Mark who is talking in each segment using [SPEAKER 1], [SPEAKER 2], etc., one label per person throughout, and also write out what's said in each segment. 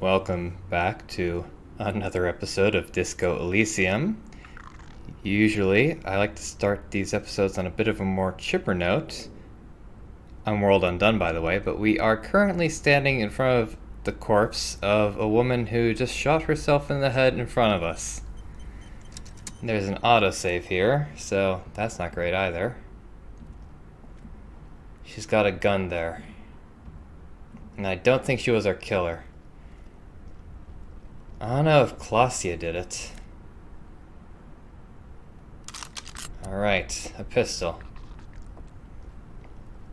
[SPEAKER 1] Welcome back to another episode of Disco Elysium. Usually, I like to start these episodes on a bit of a more chipper note. I'm World Undone, by the way, but we are currently standing in front of the corpse of a woman who just shot herself in the head in front of us. There's an autosave here, so that's not great either. She's got a gun there. And I don't think she was our killer. I don't know if Clausia did it. Alright, a pistol.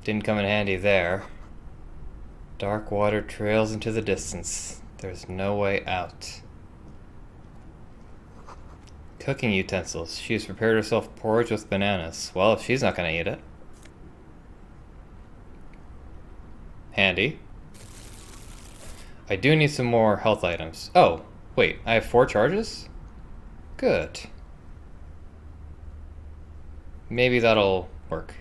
[SPEAKER 1] Didn't come in handy there. Dark water trails into the distance. There's no way out. Cooking utensils. She's prepared herself porridge with bananas. Well, if she's not gonna eat it. Handy. I do need some more health items. Oh, wait, I have 4 charges? Good. Maybe that'll work.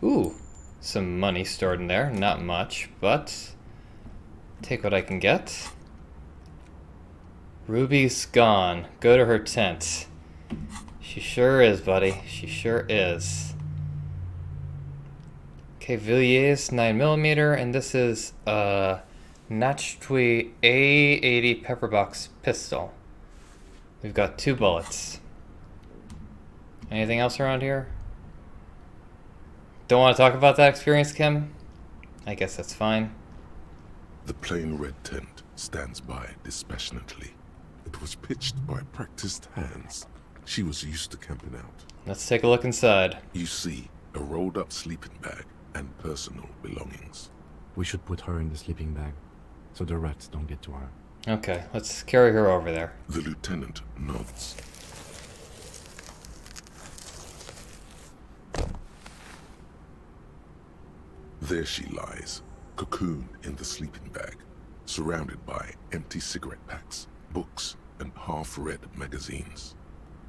[SPEAKER 1] Ooh, some money stored in there. Not much, but take what I can get. Ruby's gone. Go to her tent. She sure is, buddy. She sure is. Okay, Villiers 9mm, and this is a Natchtui A80 pepperbox pistol. We've got 2 bullets. Anything else around here? Don't want to talk about that experience, Kim? I guess that's fine.
[SPEAKER 2] The plain red tent stands by dispassionately. It was pitched by practiced hands. She was used to camping out.
[SPEAKER 1] Let's take a look inside.
[SPEAKER 2] You see a rolled up sleeping bag and personal belongings.
[SPEAKER 3] We should put her in the sleeping bag, so the rats don't get to her.
[SPEAKER 1] Okay, let's carry her over there.
[SPEAKER 2] The lieutenant nods. There she lies, cocooned in the sleeping bag, surrounded by empty cigarette packs, books, and half-read magazines.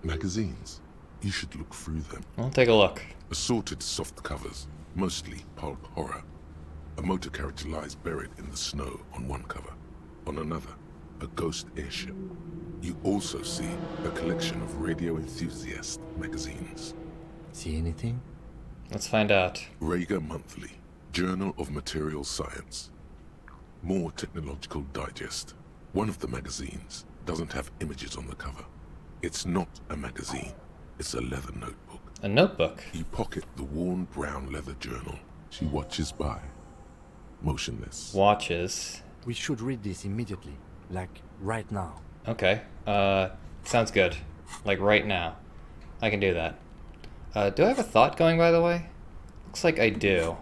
[SPEAKER 2] Magazines? You should look through them.
[SPEAKER 1] I'll take a look.
[SPEAKER 2] Assorted soft covers, mostly pulp horror. A motor carriage lies buried in the snow on one cover. On another, a ghost airship. You also see a collection of radio enthusiast magazines.
[SPEAKER 3] See anything?
[SPEAKER 1] Let's find out.
[SPEAKER 2] Rager Monthly, Journal of Material Science. More Technological Digest. One of the magazines doesn't have images on the cover. It's not a magazine. It's a leather notebook.
[SPEAKER 1] A notebook?
[SPEAKER 2] You pocket the worn brown leather journal. She watches by, motionless.
[SPEAKER 1] Watches.
[SPEAKER 3] We should read this immediately, like right now.
[SPEAKER 1] Okay. Sounds good. Like right now. I can do that. Do I have a thought going, by the way? Looks like I do.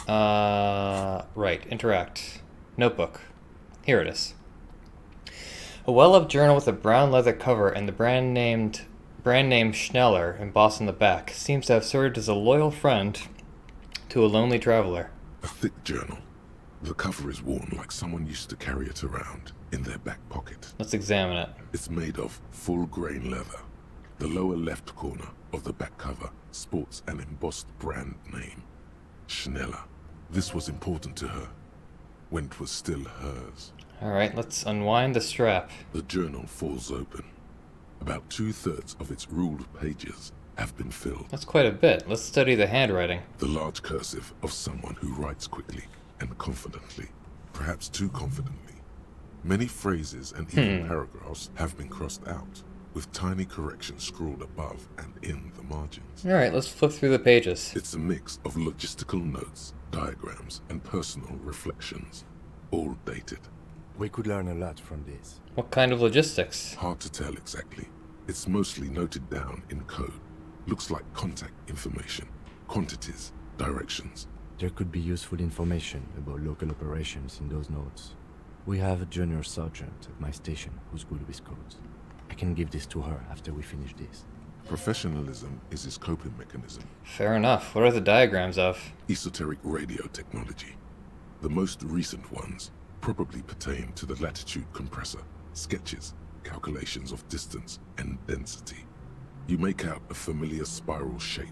[SPEAKER 1] Right. Interact. Notebook. Here it is. A well-loved journal with a brown leather cover and the brand name Schneller embossed on the back seems to have served as a loyal friend to a lonely traveler.
[SPEAKER 2] A thick journal. The cover is worn like someone used to carry it around in their back pocket.
[SPEAKER 1] Let's examine it.
[SPEAKER 2] It's made of full-grain leather. The lower left corner of the back cover sports an embossed brand name, Schneller. This was important to her when it was still hers.
[SPEAKER 1] Alright, let's unwind the strap.
[SPEAKER 2] The journal falls open. About 2/3 of its ruled pages have been filled.
[SPEAKER 1] That's quite a bit. Let's study the handwriting.
[SPEAKER 2] The large cursive of someone who writes quickly and confidently, perhaps too confidently. Many phrases and even paragraphs have been crossed out, with tiny corrections scrawled above and in the margins.
[SPEAKER 1] Alright, let's flip through the pages.
[SPEAKER 2] It's a mix of logistical notes, diagrams, and personal reflections, all dated.
[SPEAKER 3] We could learn a lot from this.
[SPEAKER 1] What kind of logistics?
[SPEAKER 2] Hard to tell exactly. It's mostly noted down in code. Looks like contact information, quantities, directions.
[SPEAKER 3] There could be useful information about local operations in those notes. We have a junior sergeant at my station who's good with codes. I can give this to her after we finish this.
[SPEAKER 2] Professionalism is his coping mechanism.
[SPEAKER 1] Fair enough. What are the diagrams of?
[SPEAKER 2] Esoteric radio technology. The most recent ones probably pertain to the latitude compressor, sketches, calculations of distance and density. You make out a familiar spiral shape.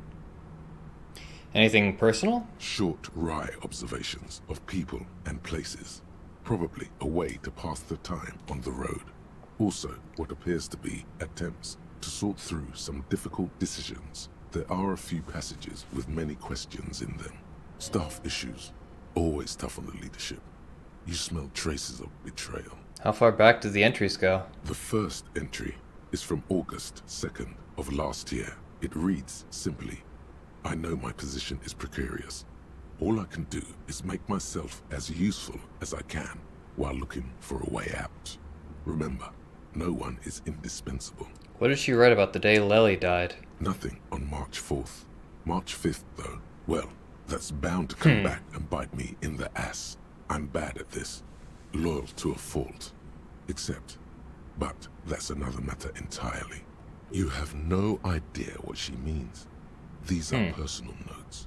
[SPEAKER 1] Anything personal?
[SPEAKER 2] Short, wry observations of people and places. Probably a way to pass the time on the road. Also, what appears to be attempts to sort through some difficult decisions. There are a few passages with many questions in them. Staff issues. Always tough on the leadership. You smell traces of betrayal.
[SPEAKER 1] How far back do the entries go?
[SPEAKER 2] The first entry is from August 2nd of last year. It reads simply, I know my position is precarious. All I can do is make myself as useful as I can while looking for a way out. Remember, no one is indispensable.
[SPEAKER 1] What did she write about the day Lely died?
[SPEAKER 2] Nothing on March 4th. March 5th, though, well, that's bound to come back and bite me in the ass. I'm bad at this. Loyal to a fault. But that's another matter entirely. You have no idea what she means. These are personal notes.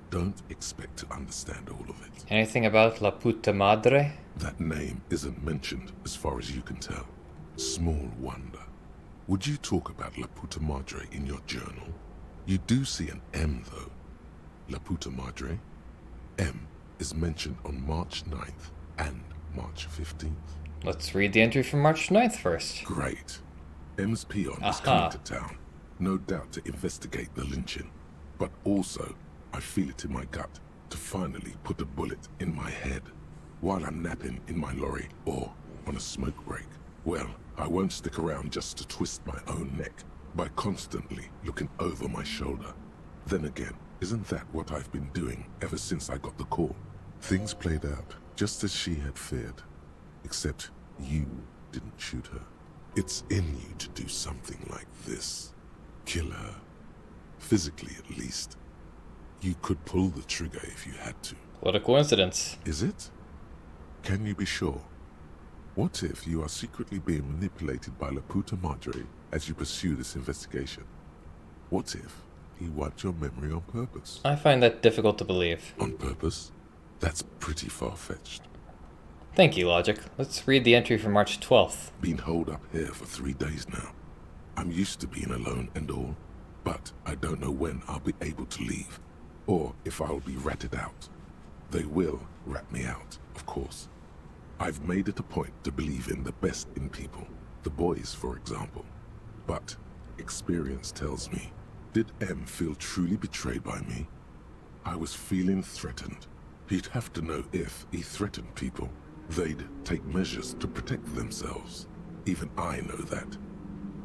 [SPEAKER 2] Don't expect to understand all of it.
[SPEAKER 1] Anything about La Puta Madre?
[SPEAKER 2] That name isn't mentioned as far as you can tell. Small wonder. Would you talk about La Puta Madre in your journal? You do see an M though. La Puta Madre. M is mentioned on March 9th and March 15th.
[SPEAKER 1] Let's read the entry from March 9th first.
[SPEAKER 2] Great. M's peon is coming to town. No doubt to investigate the lynching. But also, I feel it in my gut to finally put a bullet in my head while I'm napping in my lorry or on a smoke break. Well, I won't stick around just to twist my own neck by constantly looking over my shoulder. Then again, isn't that what I've been doing ever since I got the call? Things played out just as she had feared, except you didn't shoot her. It's in you to do something like this. Kill her. Physically, at least. You could pull the trigger if you had to.
[SPEAKER 1] What a coincidence.
[SPEAKER 2] Is it? Can you be sure? What if you are secretly being manipulated by La Puta Madre as you pursue this investigation? What if he wiped your memory on purpose?
[SPEAKER 1] I find that difficult to believe.
[SPEAKER 2] On purpose? That's pretty far-fetched.
[SPEAKER 1] Thank you, Logic. Let's read the entry from March 12th.
[SPEAKER 2] Been holed up here for 3 days now. I'm used to being alone and all, but I don't know when I'll be able to leave, or if I'll be ratted out. They will rat me out, of course. I've made it a point to believe in the best in people, the boys, for example. But experience tells me, did M feel truly betrayed by me? I was feeling threatened. He'd have to know if he threatened people, they'd take measures to protect themselves. Even I know that.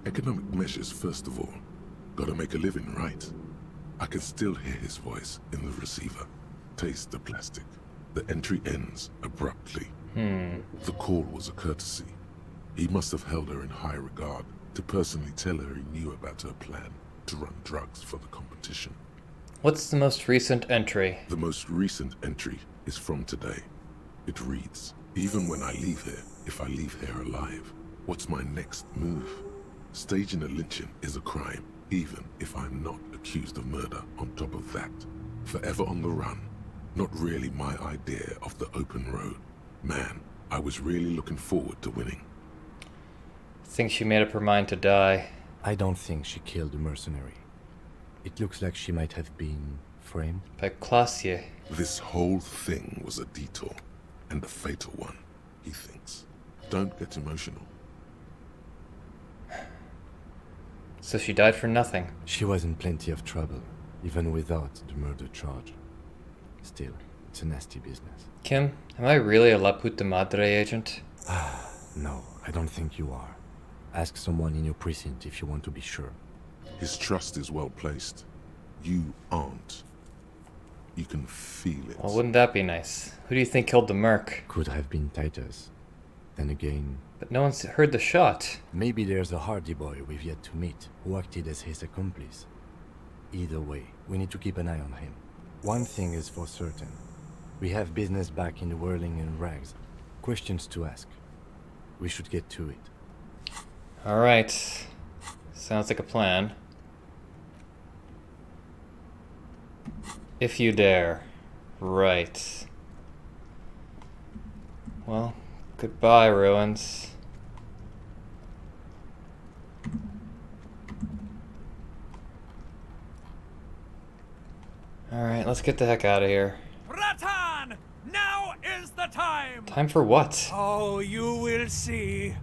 [SPEAKER 2] Economic measures, first of all. Gotta make a living, right? I can still hear his voice in the receiver. Taste the plastic. The entry ends abruptly. The call was a courtesy. He must have held her in high regard to personally tell her he knew about her plan to run drugs for the competition.
[SPEAKER 1] What's the most recent entry?
[SPEAKER 2] The most recent entry is from today. It reads, even when I leave here, if I leave here alive, what's my next move? Staging a lynching is a crime, even if I'm not accused of murder on top of that. Forever on the run. Not really my idea of the open road. Man, I was really looking forward to winning.
[SPEAKER 1] Think she made up her mind to die.
[SPEAKER 3] I don't think she killed the mercenary. It looks like she might have been framed.
[SPEAKER 1] By Classier.
[SPEAKER 2] This whole thing was a detour, and a fatal one, he thinks. Don't get emotional.
[SPEAKER 1] So she died for nothing.
[SPEAKER 3] She was in plenty of trouble, even without the murder charge. Still, it's a nasty business.
[SPEAKER 1] Kim, am I really a La Puta Madre agent?
[SPEAKER 3] No, I don't think you are. Ask someone in your precinct if you want to be sure.
[SPEAKER 2] His trust is well placed. You aren't. You can feel it.
[SPEAKER 1] Well, wouldn't that be nice? Who do you think killed the merc?
[SPEAKER 3] Could have been Titus. Then again,
[SPEAKER 1] But no one's heard the shot.
[SPEAKER 3] maybe there's a hardy boy we've yet to meet who acted as his accomplice. Either way, we need to keep an eye on him. One thing is for certain. We have business back in the whirling and rags. Questions to ask. We should get to it.
[SPEAKER 1] Alright. Sounds like a plan. If you dare. Right. Well, goodbye, ruins. Alright, let's get the heck out of here.
[SPEAKER 4] Ratan! Now is the time!
[SPEAKER 1] Time for what?
[SPEAKER 4] Oh, you will see.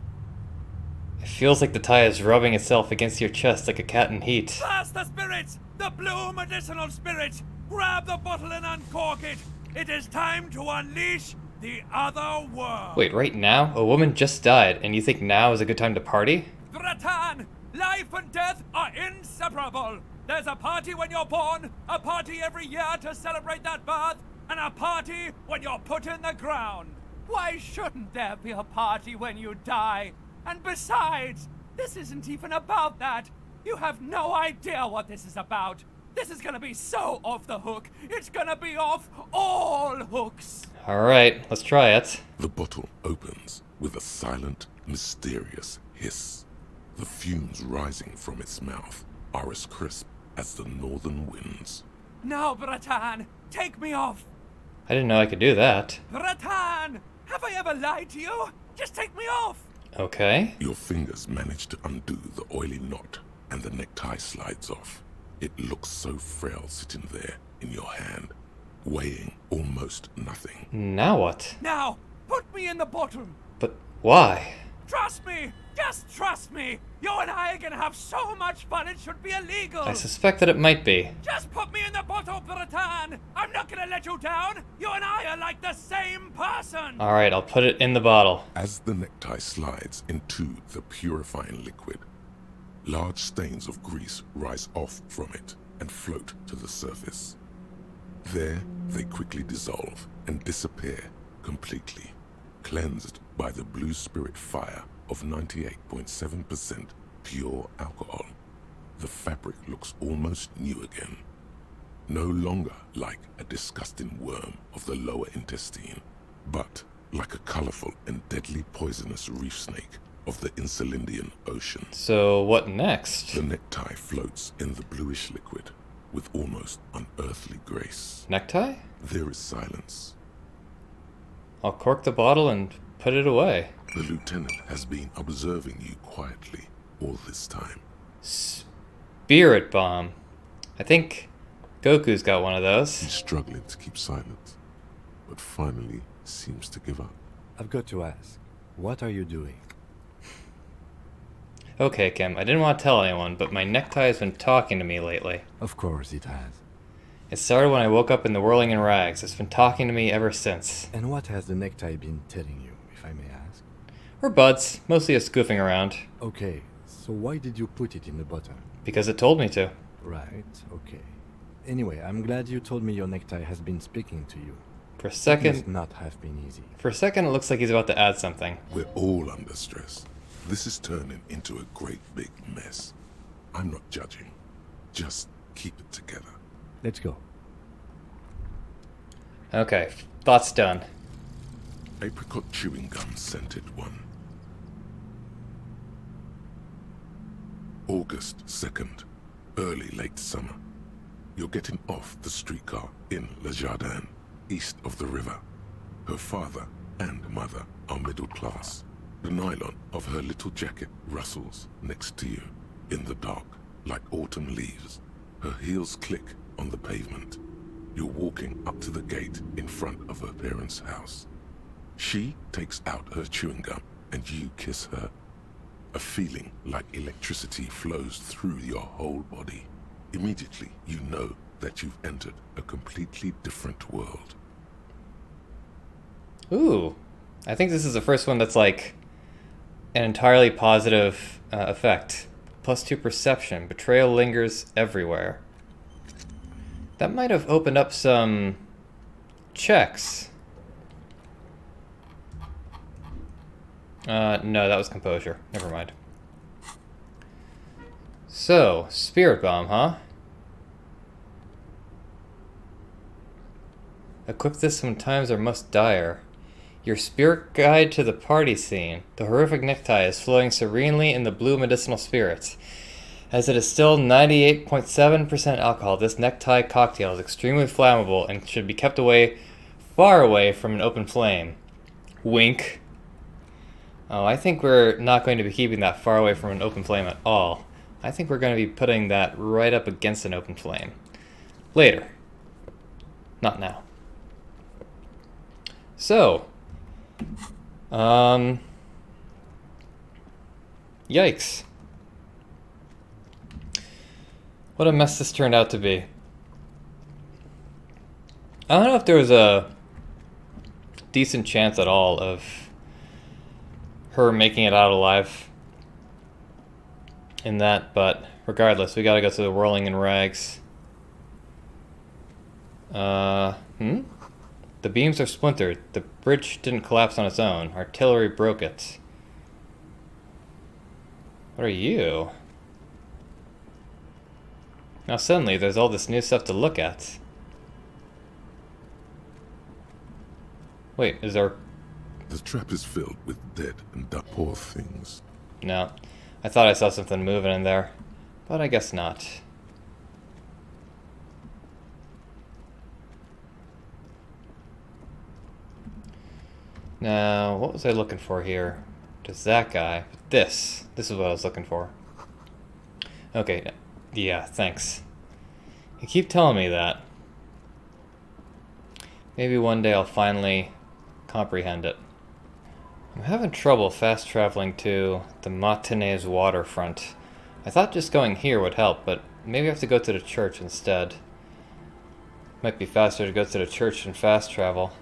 [SPEAKER 1] It feels like the tie is rubbing itself against your chest like a cat in heat.
[SPEAKER 4] That's the spirit! The blue medicinal spirit! Grab the bottle and uncork it! It is time to unleash the other world!
[SPEAKER 1] Wait, right now? A woman just died, and you think now is a good time to party?
[SPEAKER 4] Ratan! Life and death are inseparable! There's a party when you're born, a party every year to celebrate that birth, and a party when you're put in the ground. Why shouldn't there be a party when you die? And besides, this isn't even about that. You have no idea what this is about. This is gonna be so off the hook. It's gonna be off all hooks.
[SPEAKER 1] Alright, let's try it.
[SPEAKER 2] The bottle opens with a silent, mysterious hiss. The fumes rising from its mouth are as crisp as the northern winds.
[SPEAKER 4] Now, Bratan, take me off.
[SPEAKER 1] I didn't know I could do that.
[SPEAKER 4] Bratan, have I ever lied to you? Just take me off.
[SPEAKER 1] Okay.
[SPEAKER 2] Your fingers manage to undo the oily knot, and the necktie slides off. It looks so frail sitting there in your hand, weighing almost nothing.
[SPEAKER 1] Now what?
[SPEAKER 4] Now, put me in the bottle.
[SPEAKER 1] But why?
[SPEAKER 4] Trust me. Just trust me. You and I are gonna have so much fun it should be illegal.
[SPEAKER 1] I suspect that it might be.
[SPEAKER 4] Just put me in the bottle, Bratan. I'm not gonna let you down. You and I are like the same person.
[SPEAKER 1] Alright, I'll put it in the bottle.
[SPEAKER 2] As the necktie slides into the purifying liquid, large stains of grease rise off from it and float to the surface. There, they quickly dissolve and disappear completely, cleansed by the blue spirit fire of 98.7% pure alcohol. The fabric looks almost new again. No longer like a disgusting worm of the lower intestine, but like a colorful and deadly poisonous reef snake of the Insulindian Ocean.
[SPEAKER 1] So what next?
[SPEAKER 2] The necktie floats in the bluish liquid with almost unearthly grace.
[SPEAKER 1] Necktie?
[SPEAKER 2] There is silence.
[SPEAKER 1] I'll cork the bottle and put it away.
[SPEAKER 2] The lieutenant has been observing you quietly all this time.
[SPEAKER 1] Spirit bomb. I think Goku's got one of those.
[SPEAKER 2] He's struggling to keep silent, but finally seems to give up.
[SPEAKER 3] I've got to ask, what are you doing?
[SPEAKER 1] Okay, Kim, I didn't want to tell anyone, but my necktie has been talking to me lately.
[SPEAKER 3] Of course it has.
[SPEAKER 1] It started when I woke up in the whirling in rags. It's been talking to me ever since.
[SPEAKER 3] And what has the necktie been telling you, if I may ask?
[SPEAKER 1] We're buds, mostly just goofing around.
[SPEAKER 3] Okay, so why did you put it in the bottle?
[SPEAKER 1] Because it told me to.
[SPEAKER 3] Right, okay. Anyway, I'm glad you told me your necktie has been speaking to you.
[SPEAKER 1] For a
[SPEAKER 3] It
[SPEAKER 1] second,
[SPEAKER 3] must not have been easy.
[SPEAKER 1] it looks like he's about to add something.
[SPEAKER 2] We're all under stress. This is turning into a great big mess. I'm not judging. Just keep it together.
[SPEAKER 3] Let's go.
[SPEAKER 1] Okay, thoughts done.
[SPEAKER 2] Apricot chewing gum scented one. August 2nd, early late summer. You're getting off the streetcar in Le Jardin, east of the river. Her father and mother are middle class. The nylon of her little jacket rustles next to you in the dark like autumn leaves. Her heels click on the pavement. You're walking up to the gate in front of her parents' house. She takes out her chewing gum and you kiss her. A feeling like electricity flows through your whole body. Immediately, you know that you've entered a completely different world.
[SPEAKER 1] Ooh, I think this is the first one that's like an entirely positive effect. +2 perception. Betrayal lingers everywhere. That might have opened up some checks. No, that was composure. Never mind. So, spirit bomb, huh? Equip this when times are most dire. Your spirit guide to the party scene. The horrific necktie is flowing serenely in the blue medicinal spirits. As it is still 98.7% alcohol, this necktie cocktail is extremely flammable and should be kept far away from an open flame. Wink. Oh, I think we're not going to be keeping that far away from an open flame at all. I think we're going to be putting that right up against an open flame. Later. Not now. So, yikes. What a mess this turned out to be. I don't know if there was a decent chance at all of her making it out alive in that, but regardless, we gotta go to the whirling in rags. The beams are splintered. The bridge didn't collapse on its own. Artillery broke it. What are you? Now suddenly there's all this new stuff to look at. Wait, is there...
[SPEAKER 2] The trap is filled with dead and poor things.
[SPEAKER 1] No. I thought I saw something moving in there, but I guess not. Now, what was I looking for here? Just that guy. This is what I was looking for. Okay, yeah, thanks. You keep telling me that. Maybe one day I'll finally comprehend it. I'm having trouble fast traveling to the Martinez waterfront. I thought just going here would help, but maybe I have to go to the church instead. Might be faster to go to the church than fast travel.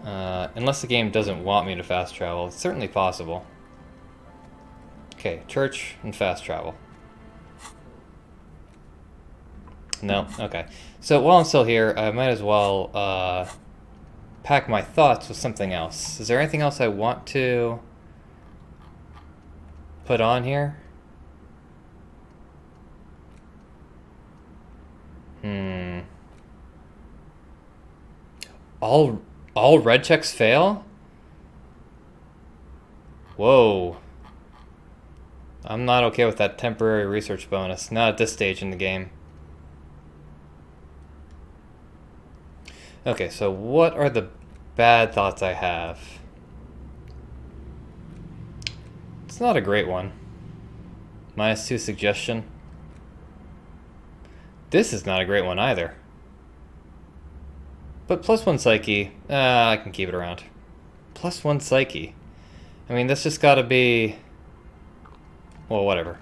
[SPEAKER 1] Unless the game doesn't want me to fast travel. It's certainly possible. Okay, church and fast travel. No? Okay. So while I'm still here, I might as well pack my thoughts with something else. Is there anything else I want to put on here? All red checks fail? Whoa. I'm not okay with that temporary research bonus. Not at this stage in the game. Okay, so what are the bad thoughts I have? It's not a great one. -2 suggestion. This is not a great one either. But +1 psyche, I can keep it around. +1 psyche. I mean, that's just gotta be... Well, whatever.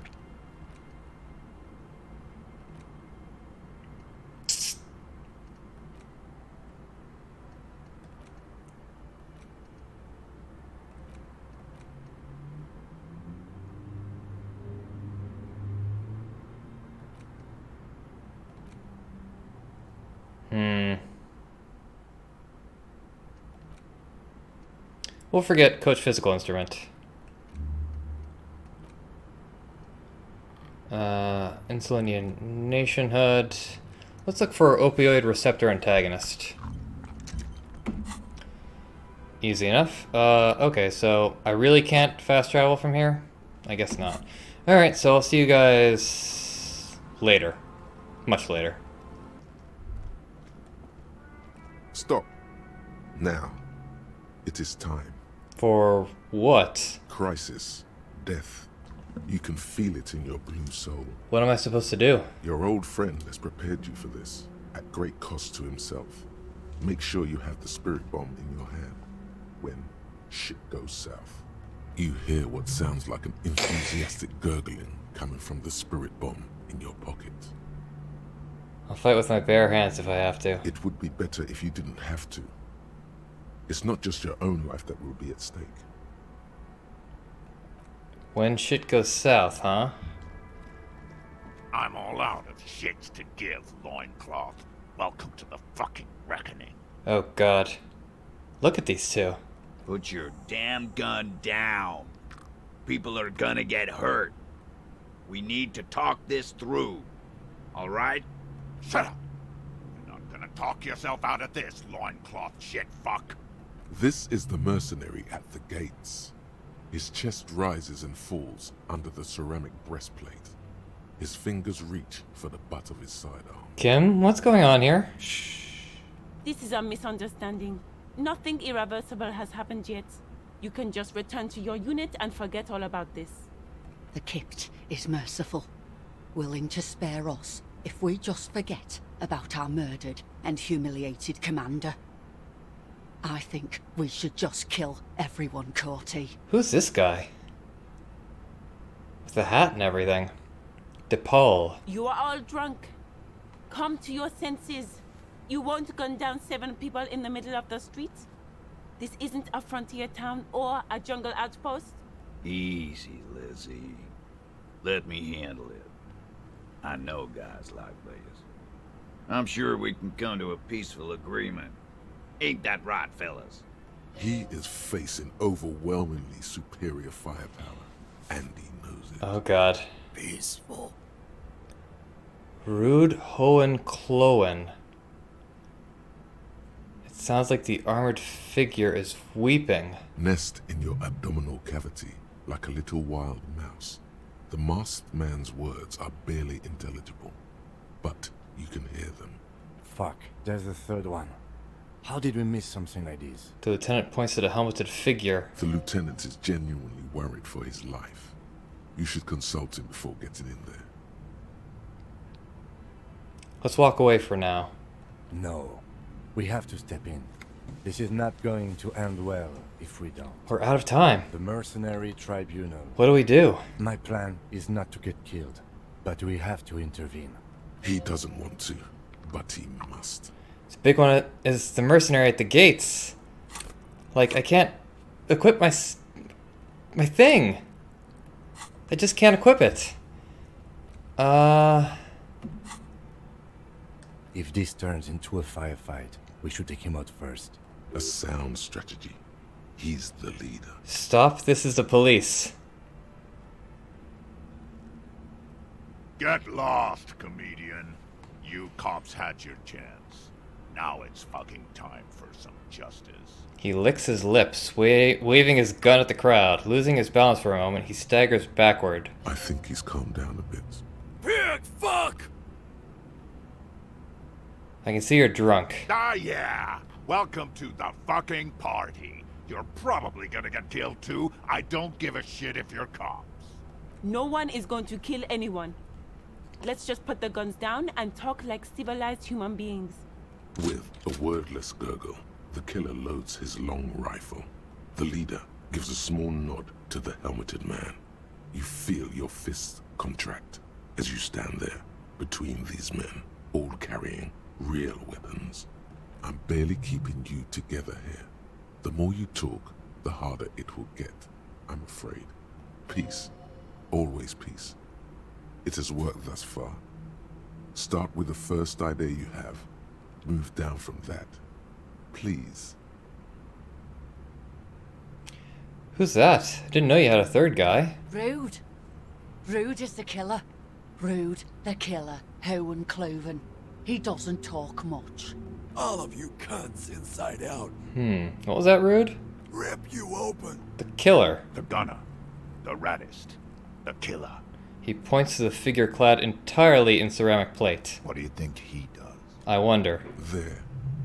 [SPEAKER 1] We'll forget Coach Physical Instrument. Insulination HUD. Let's look for opioid receptor antagonist. Easy enough. Okay, so I really can't fast travel from here? I guess not. Alright, so I'll see you guys later. Much later.
[SPEAKER 2] Stop. Now. It is time.
[SPEAKER 1] For what?
[SPEAKER 2] Crisis. Death. You can feel it in your blue soul.
[SPEAKER 1] What am I supposed to do?
[SPEAKER 2] Your old friend has prepared you for this, at great cost to himself. Make sure you have the spirit bomb in your hand when shit goes south. You hear what sounds like an enthusiastic gurgling coming from the spirit bomb in your pocket.
[SPEAKER 1] I'll fight with my bare hands if I have to.
[SPEAKER 2] It would be better if you didn't have to. It's not just your own life that will be at stake.
[SPEAKER 1] When shit goes south, huh?
[SPEAKER 5] I'm all out of shits to give, loincloth. Welcome to the fucking reckoning.
[SPEAKER 1] Oh god. Look at these two.
[SPEAKER 6] Put your damn gun down. People are gonna get hurt. We need to talk this through. All right?
[SPEAKER 5] Shut up! You're not gonna talk yourself out of this, loincloth shit fuck.
[SPEAKER 2] This is the mercenary at the gates. His chest rises and falls under the ceramic breastplate. His fingers reach for the butt of his sidearm.
[SPEAKER 1] Kim, what's going on here?
[SPEAKER 7] This is a misunderstanding. Nothing irreversible has happened yet. You can just return to your unit and forget all about this.
[SPEAKER 8] The Kypt is merciful, willing to spare us if we just forget about our murdered and humiliated Commander. I think we should just kill everyone, Corty.
[SPEAKER 1] Who's this guy? With the hat and everything. DePaul.
[SPEAKER 7] You are all drunk. Come to your senses. You won't gun down 7 people in the middle of the street. This isn't a frontier town or a jungle outpost.
[SPEAKER 6] Easy, Lizzie. Let me handle it. I know guys like this. I'm sure we can come to a peaceful agreement. Ain't that right, fellas?
[SPEAKER 2] He is facing overwhelmingly superior firepower, and he knows it.
[SPEAKER 1] Oh god.
[SPEAKER 6] Peaceful.
[SPEAKER 1] Rude Hohenlohen. It sounds like the armored figure is weeping.
[SPEAKER 2] Nest in your abdominal cavity like a little wild mouse. The masked man's words are barely intelligible, but you can hear them.
[SPEAKER 3] Fuck, there's the third one. How did we miss something like this?
[SPEAKER 1] The lieutenant points at a helmeted figure.
[SPEAKER 2] The lieutenant is genuinely worried for his life. You should consult him before getting in there.
[SPEAKER 1] Let's walk away for now.
[SPEAKER 3] No. We have to step in. This is not going to end well if we don't.
[SPEAKER 1] We're out of time.
[SPEAKER 3] The mercenary tribunal.
[SPEAKER 1] What do we do?
[SPEAKER 3] My plan is not to get killed, but we have to intervene.
[SPEAKER 2] He doesn't want to, but he must.
[SPEAKER 1] This big one is the mercenary at the gates. Like, I can't equip my thing. I just can't equip it.
[SPEAKER 3] If this turns into a firefight, we should take him out first.
[SPEAKER 2] A sound strategy. He's the leader.
[SPEAKER 1] Stop, this is the police.
[SPEAKER 5] Get lost, comedian. You cops had your chance. Now it's fucking time for some justice.
[SPEAKER 1] He licks his lips, waving his gun at the crowd. Losing his balance for a moment, he staggers backward.
[SPEAKER 2] I think he's calmed down a bit.
[SPEAKER 4] Pig fuck!
[SPEAKER 1] I can see you're drunk.
[SPEAKER 5] Ah, yeah. Welcome to the fucking party. You're probably gonna get killed too. I don't give a shit if you're cops.
[SPEAKER 7] No one is going to kill anyone. Let's just put the guns down and talk like civilized human beings.
[SPEAKER 2] With a wordless gurgle, the killer loads his long rifle. The leader gives a small nod to the helmeted man. You feel your fists contract as you stand there between these men, all carrying real weapons. I'm barely keeping you together here. The more you talk, the harder it will get, I'm afraid. Peace. Always peace. It has worked thus far. Start with the first idea you have. Move down from that. Please.
[SPEAKER 1] Who's that? I didn't know you had a third guy.
[SPEAKER 8] Rude. Rude is the killer. Rude, the killer. Hohenlohen. He doesn't talk much.
[SPEAKER 9] All of you cunts inside out.
[SPEAKER 1] What was that, Rude?
[SPEAKER 9] Rip you open.
[SPEAKER 1] The killer.
[SPEAKER 5] The gunner. The raddest. The killer.
[SPEAKER 1] He points to the figure clad entirely in ceramic plate.
[SPEAKER 5] What do you think he does?
[SPEAKER 1] I wonder.
[SPEAKER 2] There,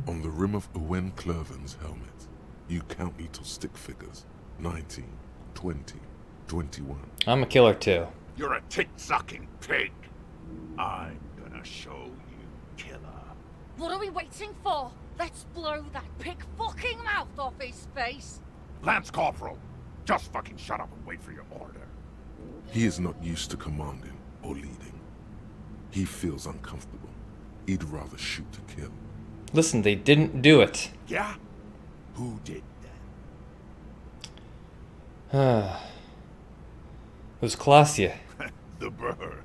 [SPEAKER 2] on the rim of Owen Clerven's helmet, you count little stick figures. 19, 20, 21.
[SPEAKER 1] I'm a killer too.
[SPEAKER 5] You're a tit-sucking pig. I'm gonna show you, killer.
[SPEAKER 10] What are we waiting for? Let's blow that pig fucking mouth off his face.
[SPEAKER 5] Lance Corporal, just fucking shut up and wait for your order.
[SPEAKER 2] He is not used to commanding or leading. He feels uncomfortable. He'd rather shoot to kill.
[SPEAKER 1] Listen, they didn't do it.
[SPEAKER 5] Yeah? Who did
[SPEAKER 1] It was Klaasje.
[SPEAKER 5] then? The bird.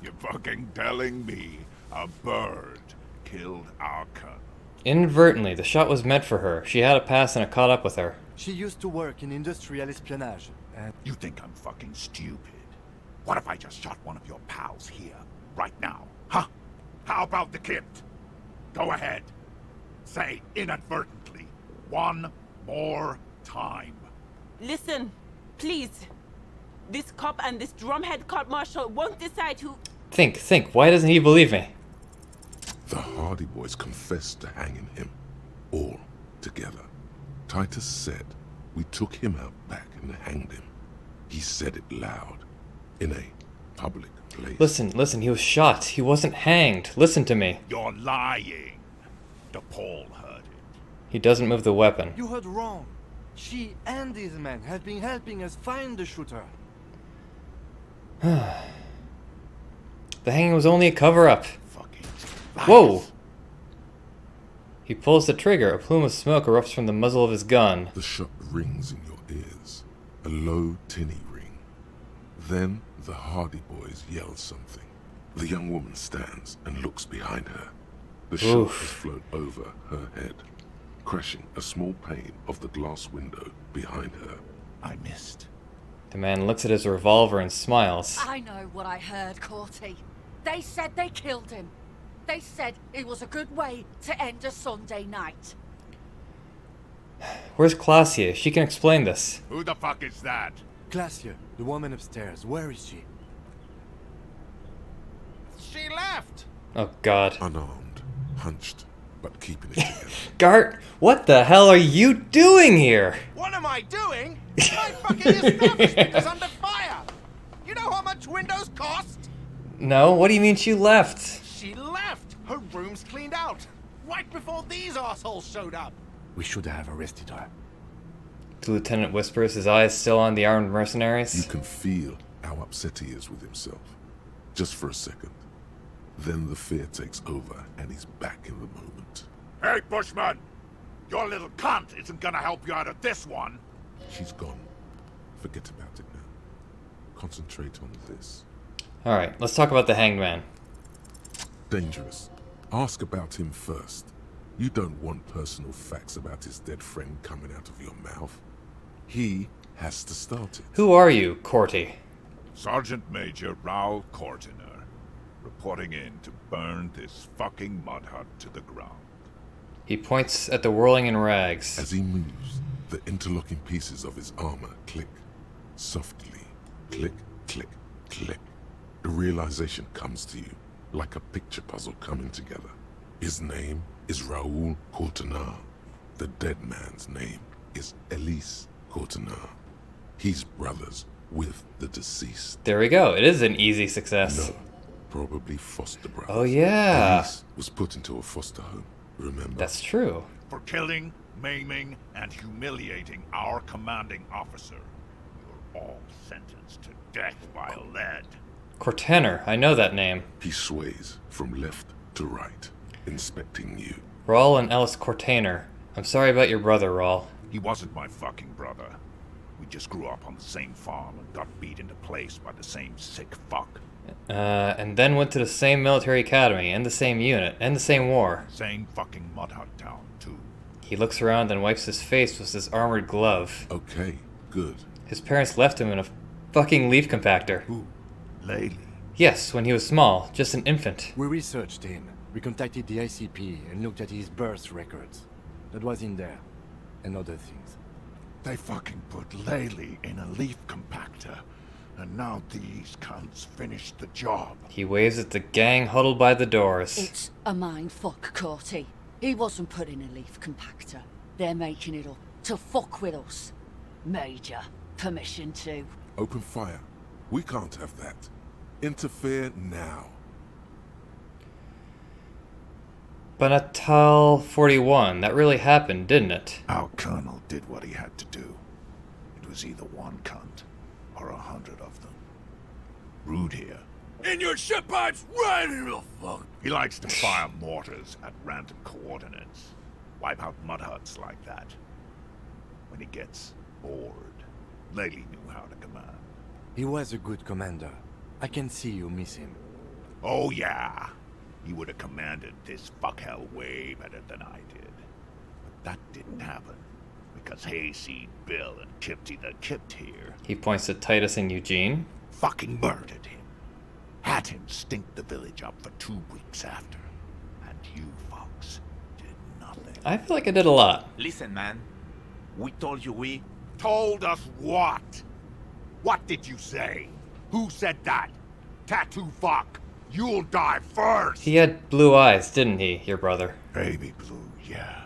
[SPEAKER 5] You're fucking telling me a bird killed our colonel?
[SPEAKER 1] Inadvertently, the shot was meant for her. She had a pass and it caught up with her.
[SPEAKER 3] She used to work in industrial espionage, and
[SPEAKER 5] You think I'm fucking stupid? What if I just shot one of your pals here, right now? Huh? How about the kid? Go ahead. Say inadvertently. One more time.
[SPEAKER 7] Listen, please. This cop and this drumhead court-martial won't decide who...
[SPEAKER 1] Think. Why doesn't he believe me?
[SPEAKER 2] The Hardy Boys confessed to hanging him. All together. Titus said we took him out back and hanged him. He said it loud. In a public place.
[SPEAKER 1] Listen, he was shot. He wasn't hanged. Listen to me.
[SPEAKER 5] You're lying. Dr. Paul heard it.
[SPEAKER 1] He doesn't move the weapon.
[SPEAKER 3] You heard wrong. She and these men have been helping us find the shooter.
[SPEAKER 1] The hanging was only a cover-up.
[SPEAKER 5] Fucking
[SPEAKER 1] Whoa!
[SPEAKER 5] liars.
[SPEAKER 1] He pulls the trigger. A plume of smoke erupts from the muzzle of his gun.
[SPEAKER 2] The shot rings in your ears. A low, tinny ring. Then the Hardy Boys yell something. The young woman stands and looks behind her. The shot
[SPEAKER 1] Oof.
[SPEAKER 2] has flown over her head, crashing a small pane of the glass window behind her.
[SPEAKER 5] I missed.
[SPEAKER 1] The man looks at his revolver and smiles.
[SPEAKER 8] I know what I heard, Corty. They said they killed him. They said it was a good way to end a Sunday night.
[SPEAKER 1] Where's Clausia? She can explain this.
[SPEAKER 5] Who the fuck is that?
[SPEAKER 3] Glacia, the woman upstairs, where is she?
[SPEAKER 11] She left!
[SPEAKER 1] Oh god.
[SPEAKER 2] Unarmed, hunched, but keeping it together.
[SPEAKER 1] Gart, what the hell are you doing here?
[SPEAKER 11] What am I doing? My fucking establishment is under fire! You know how much windows cost?
[SPEAKER 1] No, what do you mean she left?
[SPEAKER 11] She left! Her room's cleaned out! Right before these assholes showed up!
[SPEAKER 3] We should have arrested her.
[SPEAKER 1] The lieutenant whispers, his eyes still on the armed mercenaries.
[SPEAKER 2] You can feel how upset he is with himself. Just for a second. Then the fear takes over and he's back in the moment.
[SPEAKER 5] Hey, Bushman! Your little cunt isn't gonna help you out of this one!
[SPEAKER 2] She's gone. Forget about it now. Concentrate on this.
[SPEAKER 1] Alright, let's talk about the hanged man.
[SPEAKER 2] Dangerous. Ask about him first. You don't want personal facts about his dead friend coming out of your mouth. He has to start it.
[SPEAKER 1] Who are you, Corty?
[SPEAKER 5] Sergeant Major Rao Cortiner, reporting in to burn this fucking mud hut to the ground.
[SPEAKER 1] He points at the whirling in rags.
[SPEAKER 2] As he moves, the interlocking pieces of his armor click. Softly. Click, click, click. The realization comes to you, like a picture puzzle coming together. His name is Raoul Courtenay. The dead man's name is Elise Courtenay. He's brothers with the deceased.
[SPEAKER 1] There we go. It is an easy success.
[SPEAKER 2] No, probably foster brothers.
[SPEAKER 1] Oh, yeah.
[SPEAKER 2] Elise was put into a foster home, remember?
[SPEAKER 1] That's true.
[SPEAKER 5] For killing, maiming, and humiliating our commanding officer. You're all sentenced to death by lead.
[SPEAKER 1] Cortaner. I know that name.
[SPEAKER 2] He sways from left to right, inspecting you.
[SPEAKER 1] Raul and Ellis Cortaner. I'm sorry about your brother, Raul.
[SPEAKER 5] He wasn't my fucking brother. We just grew up on the same farm and got beat into place by the same sick fuck.
[SPEAKER 1] And then went to the same military academy, and the same unit, and the same war.
[SPEAKER 5] Same fucking mud hut town, too.
[SPEAKER 1] He looks around and wipes his face with his armored glove.
[SPEAKER 2] Okay, good.
[SPEAKER 1] His parents left him in a fucking leaf compactor.
[SPEAKER 5] Who? Laylee.
[SPEAKER 1] Yes, when he was small, just an infant.
[SPEAKER 3] We researched him. We contacted the ICP and looked at his birth records. That was in there. And other things.
[SPEAKER 5] They fucking put Laylee in a leaf compactor. And now these cunts finished the job.
[SPEAKER 1] He waves at the gang huddled by the doors.
[SPEAKER 8] It's a mind fuck, Corty. He wasn't put in a leaf compactor. They're making it up to fuck with us. Major, permission to.
[SPEAKER 2] Open fire. We can't have that. Interfere now.
[SPEAKER 1] Banatal 41. That really happened, didn't it?
[SPEAKER 5] Our colonel did what he had to do. It was either one cunt or 100 of them. Rude here.
[SPEAKER 9] In your ship pipes, right in the fuck.
[SPEAKER 5] He likes to fire mortars at random coordinates. Wipe out mud huts like that. When he gets bored, Laylee knew how to command.
[SPEAKER 3] He was a good commander. I can see you miss him.
[SPEAKER 5] Oh yeah, he would have commanded this fuckhell way better than I did. But that didn't happen, because Hayseed, Bill, and Kipty the Kipt here
[SPEAKER 1] He points to Titus and Eugene.
[SPEAKER 5] fucking murdered him. Had him stink the village up for 2 weeks after. And you folks did nothing.
[SPEAKER 1] I feel like I did a lot.
[SPEAKER 11] Listen, man. We told you we...
[SPEAKER 5] Told us what? What did you say? Who said that? Tattoo fuck. You'll die first.
[SPEAKER 1] He had blue eyes, didn't he, your brother?
[SPEAKER 5] Baby blue, yeah.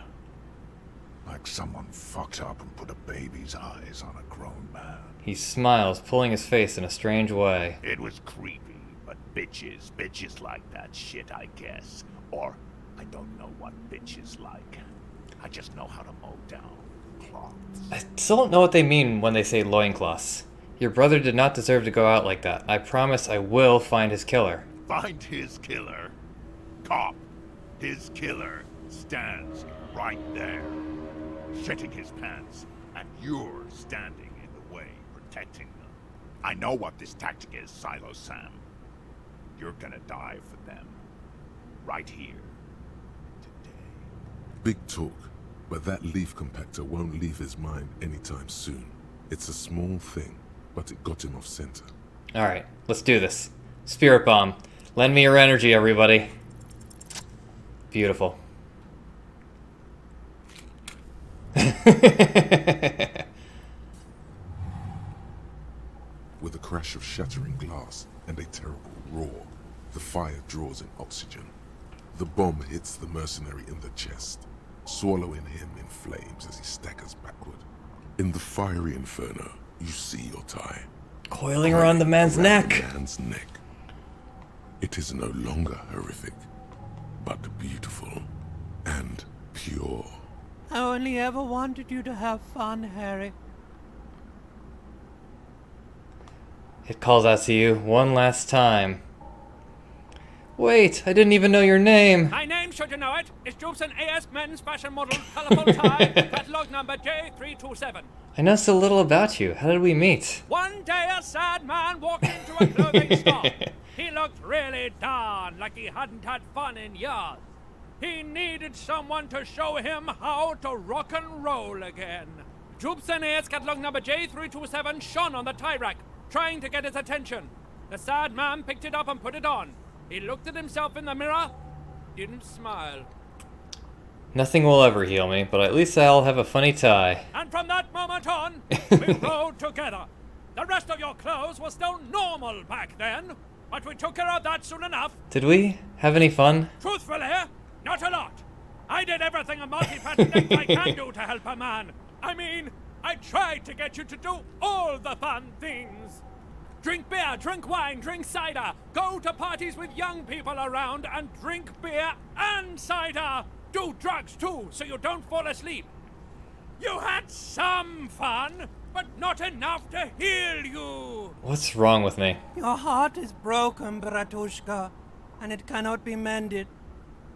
[SPEAKER 5] Like someone fucked up and put a baby's eyes on a grown man.
[SPEAKER 1] He smiles, pulling his face in a strange way.
[SPEAKER 5] It was creepy, but bitches like that shit, I guess. Or I don't know what bitch is like. I just know how to mow down cloths.
[SPEAKER 1] I still don't know what they mean when they say loincloths. Your brother did not deserve to go out like that. I promise I will find his killer.
[SPEAKER 5] Find his killer. Cop, his killer stands right there, shitting his pants, and you're standing in the way, protecting them. I know what this tactic is, Silo Sam. You're gonna die for them. Right here. Today.
[SPEAKER 2] Big talk, but that leaf compactor won't leave his mind anytime soon. It's a small thing, but it got him off center.
[SPEAKER 1] Alright, let's do this. Spirit Bomb. Lend me your energy, everybody. Beautiful.
[SPEAKER 2] With a crash of shattering glass and a terrible roar, the fire draws in oxygen. The bomb hits the mercenary in the chest, swallowing him in flames as he staggers backward. In the fiery inferno, you see your tie.
[SPEAKER 1] Coiling around the man's neck.
[SPEAKER 2] It is no longer horrific, but beautiful and pure.
[SPEAKER 12] I only ever wanted you to have fun, Harry.
[SPEAKER 1] It calls out to you one last time. Wait, I didn't even know your name.
[SPEAKER 4] My name, should you know it, is Jobson AS Men's Fashion Model, Colorful Tie, catalog number J327.
[SPEAKER 1] I know so little about you. How did we meet?
[SPEAKER 4] One day a sad man walked into a clothing store. He looked really darn like he hadn't had fun in years. He needed someone to show him how to rock and roll again. Jobson AS catalog number J327 shone on the tie rack, trying to get his attention. The sad man picked it up and put it on. He looked at himself in the mirror, didn't smile.
[SPEAKER 1] Nothing will ever heal me, but at least I'll have a funny tie.
[SPEAKER 4] And from that moment on, we rode together. The rest of your clothes were still normal back then, but we took care of that soon enough.
[SPEAKER 1] Did we have any fun?
[SPEAKER 4] Truthfully, not a lot. I did everything a multi-patent necktie can do to help a man. I mean, I tried to get you to do all the fun things. Drink beer, drink wine, drink cider. Go to parties with young people around and drink beer and cider. Do drugs too, so you don't fall asleep. You had some fun, but not enough to heal you.
[SPEAKER 1] What's wrong with me?
[SPEAKER 12] Your heart is broken, Bratushka, and it cannot be mended.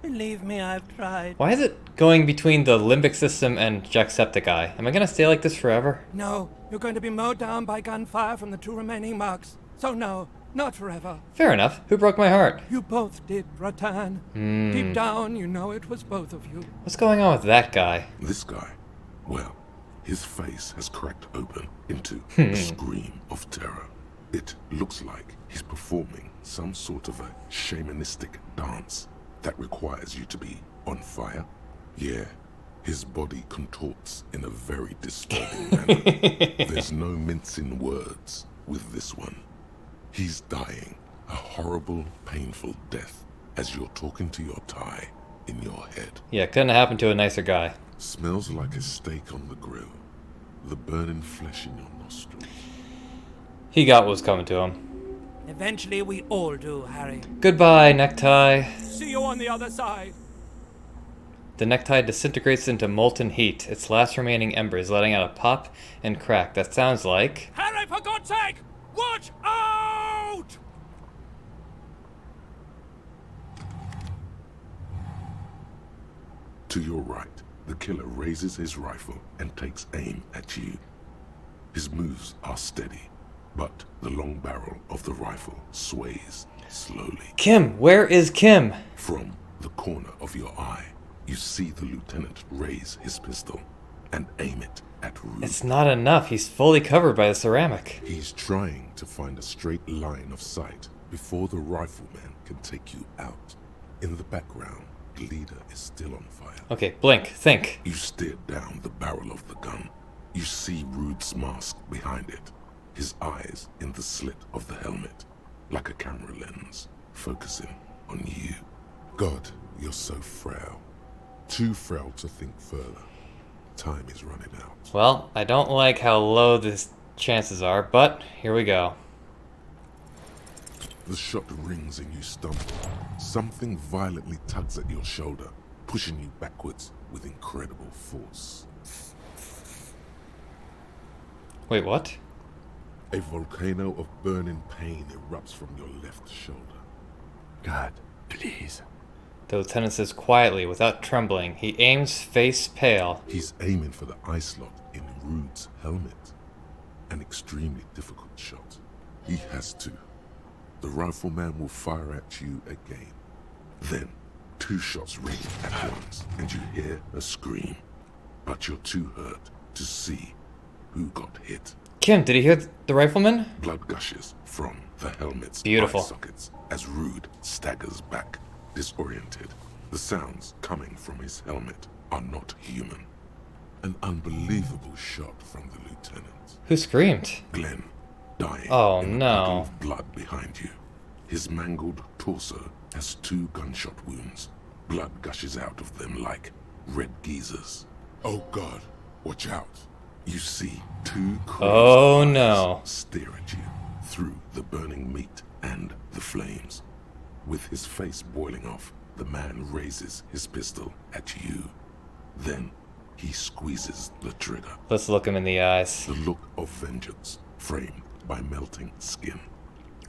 [SPEAKER 12] Believe me, I've tried.
[SPEAKER 1] Why is it going between the limbic system and Jacksepticeye? Am I gonna stay like this forever?
[SPEAKER 12] No, you're going to be mowed down by gunfire from the 2 remaining marks. So no, not forever.
[SPEAKER 1] Fair enough. Who broke my heart?
[SPEAKER 12] You both did, Ratan. Deep down, you know it was both of you.
[SPEAKER 1] What's going on with that guy?
[SPEAKER 2] This guy, well, his face has cracked open into a scream of terror. It looks like he's performing some sort of a shamanistic dance that requires you to be on fire. Yeah, his body contorts in a very disturbing manner. There's no mincing words with this one. He's dying a horrible, painful death as you're talking to your tie in your head.
[SPEAKER 1] Yeah, couldn't happen to a nicer guy.
[SPEAKER 2] Smells like a steak on the grill. The burning flesh in your nostrils.
[SPEAKER 1] He got what was coming to him.
[SPEAKER 12] Eventually, we all do, Harry.
[SPEAKER 1] Goodbye, necktie.
[SPEAKER 4] See you on the other side.
[SPEAKER 1] The necktie disintegrates into molten heat, its last remaining embers letting out a pop and crack that sounds like...
[SPEAKER 4] Harry, for God's sake! Watch out!
[SPEAKER 2] To your right, the killer raises his rifle and takes aim at you. His moves are steady, but the long barrel of the rifle sways slowly.
[SPEAKER 1] Kim! Where is Kim?
[SPEAKER 2] From the corner of your eye, you see the lieutenant raise his pistol and aim it at Rube.
[SPEAKER 1] It's not enough. He's fully covered by the ceramic.
[SPEAKER 2] He's trying to find a straight line of sight before the rifleman can take you out. In the background, the leader is still on fire.
[SPEAKER 1] Okay, blink. Think.
[SPEAKER 2] You stare down the barrel of the gun. You see Rude's mask behind it, his eyes in the slit of the helmet, like a camera lens, focusing on you. God, you're so frail. Too frail to think further. Time is running out.
[SPEAKER 1] Well, I don't like how low the chances are, but here we go.
[SPEAKER 2] The shot rings and you stumble. Something violently tugs at your shoulder, pushing you backwards with incredible force.
[SPEAKER 1] Wait, what?
[SPEAKER 2] A volcano of burning pain erupts from your left shoulder.
[SPEAKER 3] God, please.
[SPEAKER 1] The lieutenant says quietly, without trembling. He aims face pale.
[SPEAKER 2] He's aiming for the eye slot in Rude's helmet. An extremely difficult shot. He has to. The rifleman will fire at you again. Then, 2 shots ring at once, and you hear a scream. But you're too hurt to see who got hit.
[SPEAKER 1] Kim, did he hear the rifleman?
[SPEAKER 2] Blood gushes from the helmet's
[SPEAKER 1] Beautiful.
[SPEAKER 2] eye sockets as Rude staggers back, disoriented. The sounds coming from his helmet are not human. An unbelievable shot from the lieutenant.
[SPEAKER 1] Who screamed?
[SPEAKER 2] Glenn, dying
[SPEAKER 1] Oh,
[SPEAKER 2] in a
[SPEAKER 1] no.
[SPEAKER 2] puddle of blood behind you. His mangled torso has 2 gunshot wounds. Blood gushes out of them like red geysers. Oh God, watch out. You see 2 crazy
[SPEAKER 1] Oh,
[SPEAKER 2] eyes
[SPEAKER 1] no.
[SPEAKER 2] stare at you through the burning meat and the flames. With his face boiling off, the man raises his pistol at you. Then he squeezes the trigger.
[SPEAKER 1] Let's look him in the eyes.
[SPEAKER 2] The look of vengeance, framed by melting skin.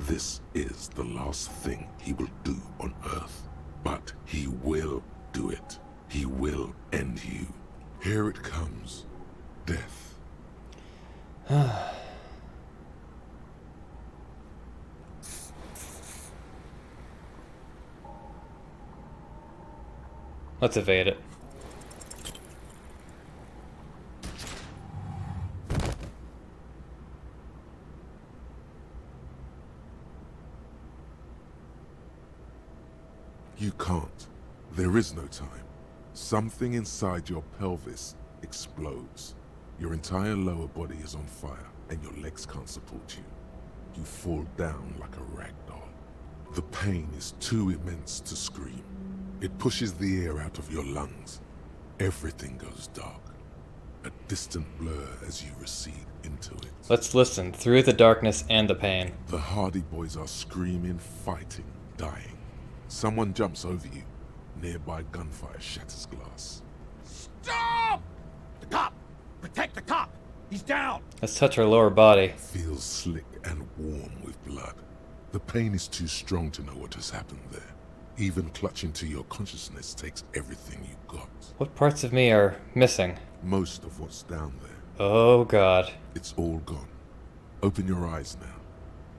[SPEAKER 2] This is the last thing he will do on Earth. But he will do it. He will end you. Here it comes. Death.
[SPEAKER 1] Let's evade it.
[SPEAKER 2] You can't. There is no time. Something inside your pelvis explodes. Your entire lower body is on fire, and your legs can't support you. You fall down like a rag doll. The pain is too immense to scream. It pushes the air out of your lungs. Everything goes dark. A distant blur as you recede into it.
[SPEAKER 1] Let's listen through the darkness and the pain.
[SPEAKER 2] The Hardy Boys are screaming, fighting, dying. Someone jumps over you. Nearby gunfire shatters glass.
[SPEAKER 11] Stop! The cop! Protect the cop! He's down!
[SPEAKER 1] Let's touch her lower body.
[SPEAKER 2] Feels slick and warm with blood. The pain is too strong to know what has happened there. Even clutching to your consciousness takes everything you got.
[SPEAKER 1] What parts of me are missing?
[SPEAKER 2] Most of what's down there.
[SPEAKER 1] Oh, God.
[SPEAKER 2] It's all gone. Open your eyes now.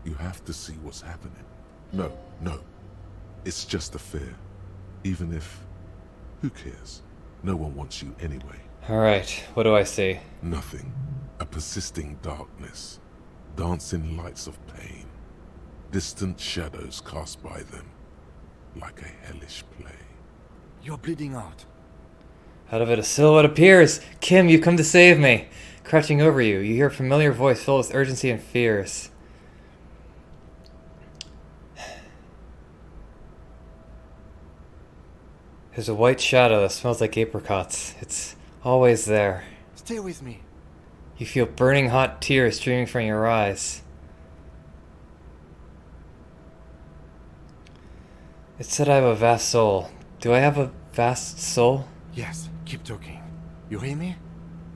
[SPEAKER 2] You have to see what's happening. No. It's just a fear. Even if... who cares? No one wants you anyway.
[SPEAKER 1] Alright, what do I see?
[SPEAKER 2] Nothing. A persisting darkness. Dancing lights of pain. Distant shadows cast by them. Like a hellish play.
[SPEAKER 3] You're bleeding out.
[SPEAKER 1] Out of it, a silhouette appears! Kim, you come to save me! Crouching over you, you hear a familiar voice filled with urgency and fears. There's a white shadow that smells like apricots. It's always there.
[SPEAKER 3] Stay with me.
[SPEAKER 1] You feel burning hot tears streaming from your eyes. It said I have a vast soul. Do I have a vast soul?
[SPEAKER 3] Yes, keep talking. You hear me?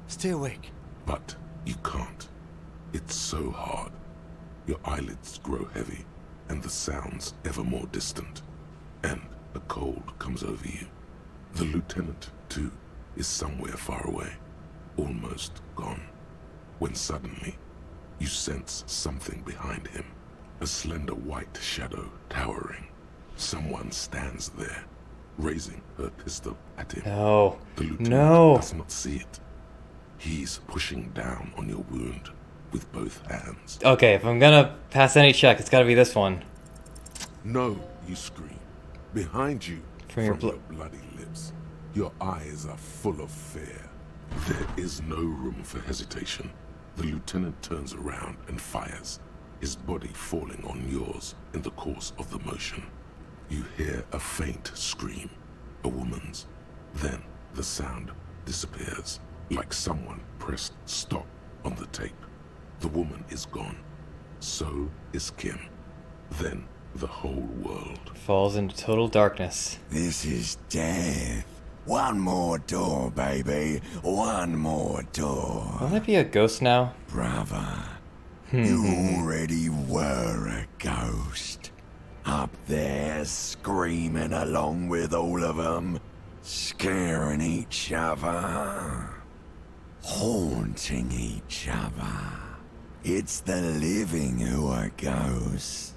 [SPEAKER 3] Stay awake.
[SPEAKER 2] But you can't. It's so hard. Your eyelids grow heavy, and the sounds ever more distant. And a cold comes over you. The lieutenant, too, is somewhere far away, almost gone. When suddenly, you sense something behind him. A slender white shadow towering. Someone stands there, raising her pistol at him.
[SPEAKER 1] No.
[SPEAKER 2] The lieutenant
[SPEAKER 1] No.
[SPEAKER 2] does not see it. He's pushing down on your wound with both hands.
[SPEAKER 1] Okay, if I'm gonna pass any check, it's gotta be this one.
[SPEAKER 2] No, you scream. Behind you,
[SPEAKER 1] From your
[SPEAKER 2] bloody lips, your eyes are full of fear. There is no room for hesitation. The lieutenant turns around and fires, his body falling on yours in the course of the motion. You hear a faint scream, a woman's. Then the sound disappears, like someone pressed stop on the tape. The woman is gone. So is Kim. Then The whole world.
[SPEAKER 1] Falls into total darkness.
[SPEAKER 13] This is death. One more door, baby. One more door.
[SPEAKER 1] Will I be a ghost now?
[SPEAKER 13] Brother, you already were a ghost. Up there, screaming along with all of them. Scaring each other. Haunting each other. It's the living who are ghosts.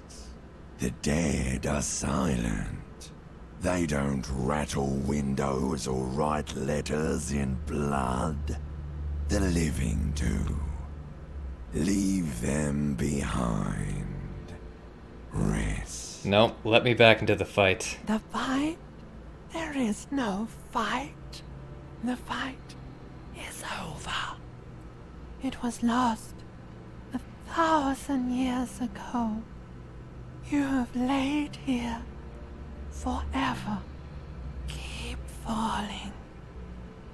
[SPEAKER 13] The dead are silent. They don't rattle windows or write letters in blood. The living do. Leave them behind. Rest.
[SPEAKER 1] Nope, let me back into the fight.
[SPEAKER 12] The fight? There is no fight. The fight is over. It was lost 1,000 years ago. You have laid here forever. Keep falling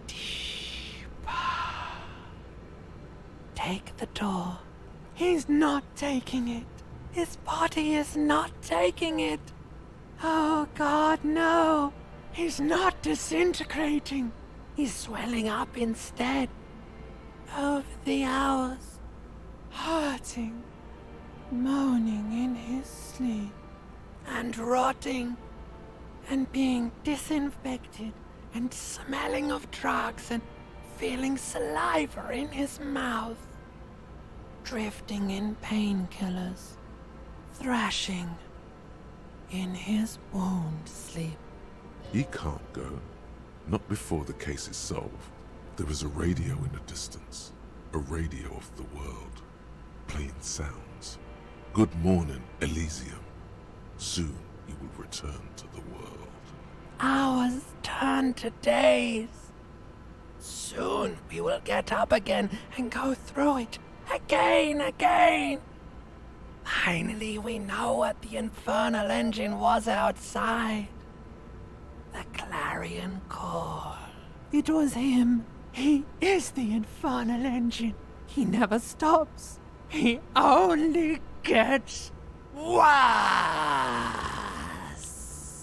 [SPEAKER 12] deeper. Take the door. He's not taking it. His body is not taking it. Oh God, no. He's not disintegrating. He's swelling up instead. Over the hours, hurting, moaning in his sleep, and rotting, and being disinfected, and smelling of drugs, and feeling saliva in his mouth, drifting in painkillers, thrashing in his wound sleep.
[SPEAKER 2] He can't go. Not before the case is solved. There is a radio in the distance. A radio of the world. Playing sounds. Good morning, Elysium. Soon you will return to the world.
[SPEAKER 12] Hours turn to days. Soon we will get up again and go through it again. Finally we know what the infernal engine was outside. The clarion call. It was him. He is the infernal engine. He never stops. He only gets worse.